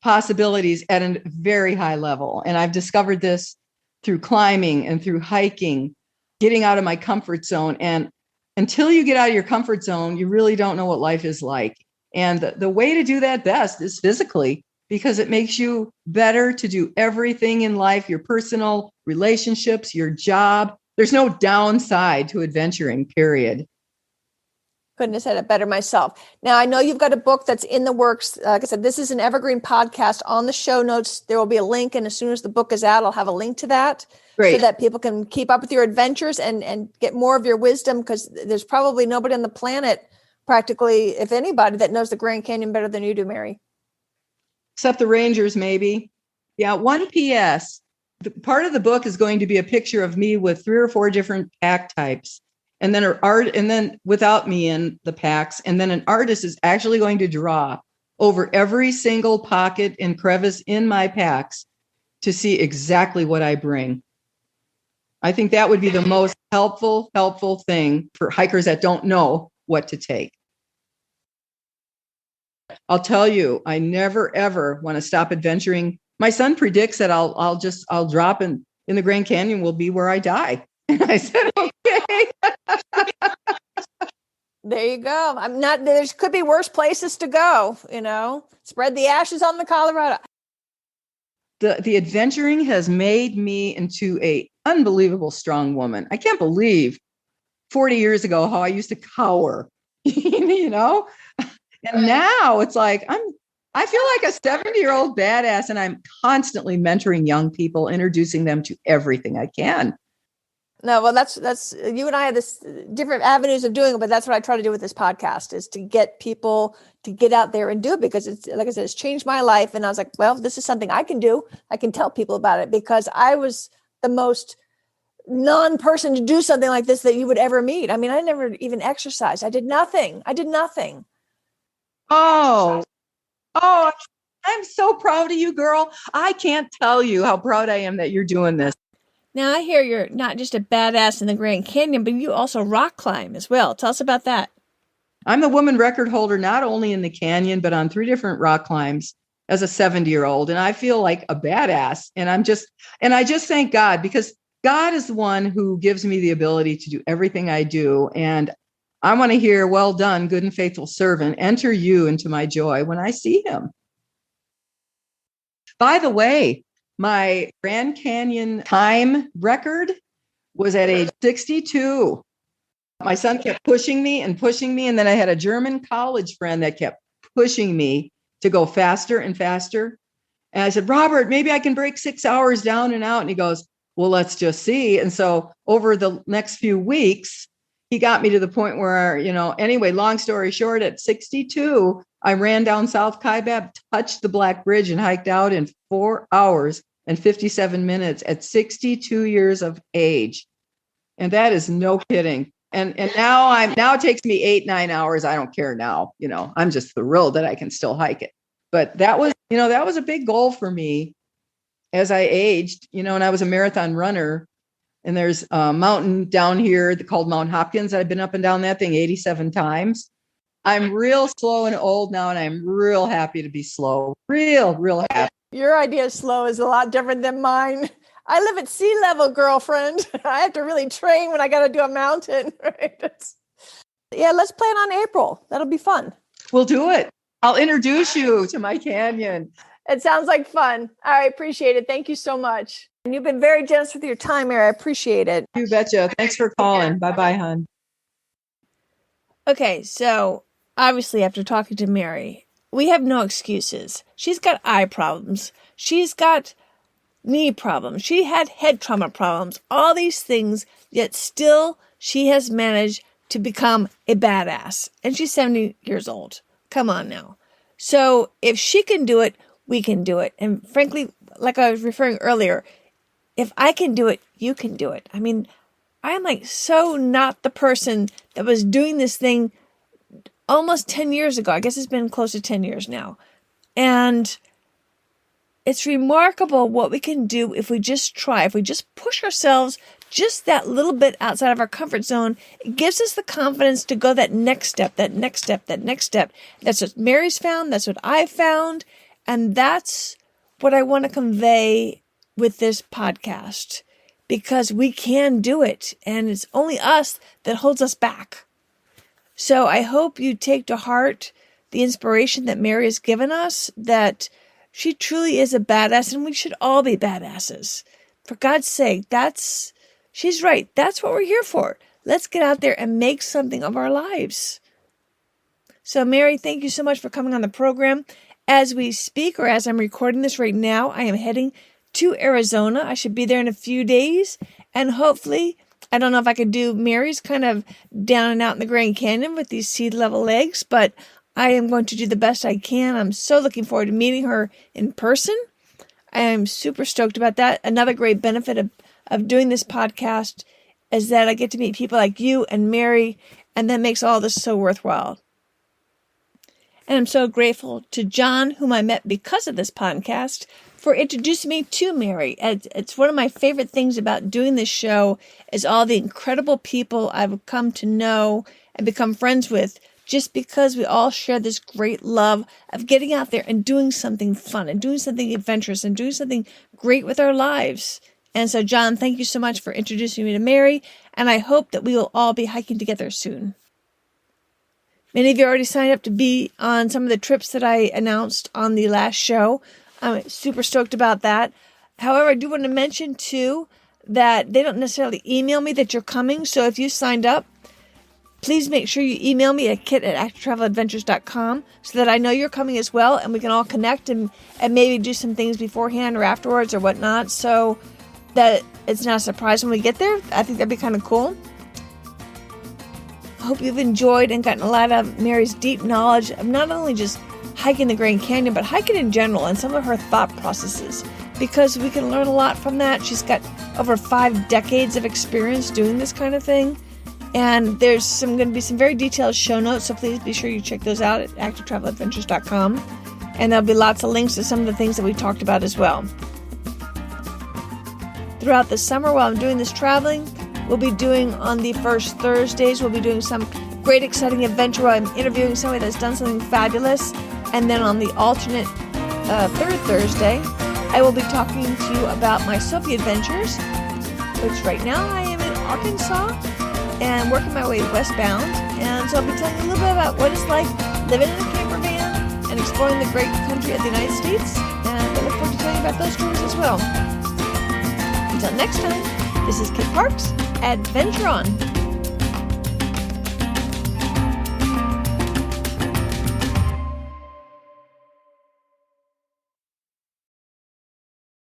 possibilities at a very high level. And I've discovered this through climbing and through hiking, getting out of my comfort zone. And until you get out of your comfort zone, you really don't know what life is like. And the way to do that best is physically, because it makes you better to do everything in life, your personal relationships, your job. There's no downside to adventuring, period.
Couldn't have said it better myself. Now, I know you've got a book that's in the works. Like I said, this is an evergreen podcast. On the show notes, there will be a link. And as soon as the book is out, I'll have a link to that. Great. So that people can keep up with your adventures and get more of your wisdom, because there's probably nobody on the planet, practically, if anybody, that knows the Grand Canyon better than you do, Mary.
Except the Rangers, maybe. Yeah. One PS. Part of the book is going to be a picture of me with 3 or 4 different pack types. And then and then without me in the packs. And then an artist is actually going to draw over every single pocket and crevice in my packs to see exactly what I bring. I think that would be the most helpful thing for hikers that don't know what to take. I'll tell you, I never, ever want to stop adventuring. My son predicts that I'll drop in the Grand Canyon will be where I die. And I said, okay.
There you go. There could be worse places to go, spread the ashes on the Colorado.
The adventuring has made me into a unbelievable strong woman. I can't believe 40 years ago how I used to cower, And now it's like, I feel like a 70-year-old badass, and I'm constantly mentoring young people, introducing them to everything I can.
No, well, that's you and I have this different avenues of doing it, but that's what I try to do with this podcast, is to get people to get out there and do it, because it's, like I said, it's changed my life. And I was like, well, this is something I can do. I can tell people about it, because I was the most non-person to do something like this that you would ever meet. I mean, I never even exercised. I did nothing. Oh,
I'm so proud of you, girl. I can't tell you how proud I am that you're doing this.
Now, I hear you're not just a badass in the Grand Canyon, but you also rock climb as well. Tell us about that.
I'm the woman record holder, not only in the canyon, but on 3 different rock climbs as a 70-year-old. And I feel like a badass. And I just thank God, because God is the one who gives me the ability to do everything I do. And I want to hear, well done, good and faithful servant. Enter you into my joy when I see him. By the way, my Grand Canyon time record was at age 62. My son kept pushing me. And then I had a German college friend that kept pushing me to go faster and faster. And I said, Robert, maybe I can break 6 hours down and out. And he goes, well, let's just see. And so over the next few weeks, he got me to the point where, anyway, long story short, at 62, I ran down South Kaibab, touched the Black Bridge, and hiked out in 4 hours and 57 minutes at 62 years of age. And that is no kidding. And now it takes me 8-9 hours. I don't care now. I'm just thrilled that I can still hike it. But that was a big goal for me as I aged, and I was a marathon runner. And there's a mountain down here called Mount Hopkins. I've been up and down that thing 87 times. I'm real slow and old now, and I'm real happy to be slow. Real happy.
Your idea of slow is a lot different than mine. I live at sea level, girlfriend. I have to really train when I got to do a mountain. Right? Yeah, let's plan on April. That'll be fun.
We'll do it. I'll introduce you to my canyon.
It sounds like fun. I appreciate it. Thank you so much. And you've been very generous with your time, Mary. I appreciate it.
You betcha. Thanks for calling. Bye-bye, hon.
Okay, so obviously after talking to Mary, we have no excuses. She's got eye problems. She's got knee problems. She had head trauma problems. All these things, yet still she has managed to become a badass. And she's 70 years old. Come on now. So if she can do it, we can do it. And frankly, like I was referring earlier, if I can do it, you can do it. I mean, I'm like so not the person that was doing this thing almost 10 years ago. I guess it's been close to 10 years now. And it's remarkable what we can do if we just try, if we just push ourselves just that little bit outside of our comfort zone. It gives us the confidence to go that next step, that next step, that next step. That's what Mary's found. That's what I found. And that's what I want to convey with this podcast, because we can do it. And it's only us that holds us back. So I hope you take to heart the inspiration that Mary has given us, that she truly is a badass, and we should all be badasses. For God's sake, she's right. That's what we're here for. Let's get out there and make something of our lives. So Mary, thank you so much for coming on the program. As we speak, or as I'm recording this right now, I am heading to Arizona. I should be there in a few days. And hopefully, I don't know if I could do Mary's kind of down and out in the Grand Canyon with these sea level legs, but I am going to do the best I can. I'm so looking forward to meeting her in person. I am super stoked about that. Another great benefit of doing this podcast is that I get to meet people like you and Mary, and that makes all this so worthwhile. And I'm so grateful to John, whom I met because of this podcast, for introducing me to Mary. It's one of my favorite things about doing this show is all the incredible people I've come to know and become friends with, just because we all share this great love of getting out there and doing something fun and doing something adventurous and doing something great with our lives. And so, John, thank you so much for introducing me to Mary, and I hope that we will all be hiking together soon. Many of you already signed up to be on some of the trips that I announced on the last show. I'm super stoked about that. However, I do want to mention, too, that they don't necessarily email me that you're coming. So if you signed up, please make sure you email me at kit@activetraveladventures.com so that I know you're coming as well, and we can all connect and maybe do some things beforehand or afterwards or whatnot, so that it's not a surprise when we get there. I think that'd be kind of cool. I hope you've enjoyed and gotten a lot of Mary's deep knowledge of not only just hiking the Grand Canyon, but hiking in general and some of her thought processes, because we can learn a lot from that. She's got over 5 decades of experience doing this kind of thing. And there's going to be some very detailed show notes, so please be sure you check those out at activetraveladventures.com. And there'll be lots of links to some of the things that we talked about as well. Throughout the summer while I'm doing this traveling, we'll be doing on the first Thursdays, we'll be doing some great exciting adventure where I'm interviewing somebody that's done something fabulous. And then on the alternate third Thursday, I will be talking to you about my Sophie adventures, which right now I am in Arkansas and working my way westbound. And so I'll be telling you a little bit about what it's like living in a camper van and exploring the great country of the United States. And I look forward to telling you about those stories as well. Until next time, this is Kit Parks. Adventure on!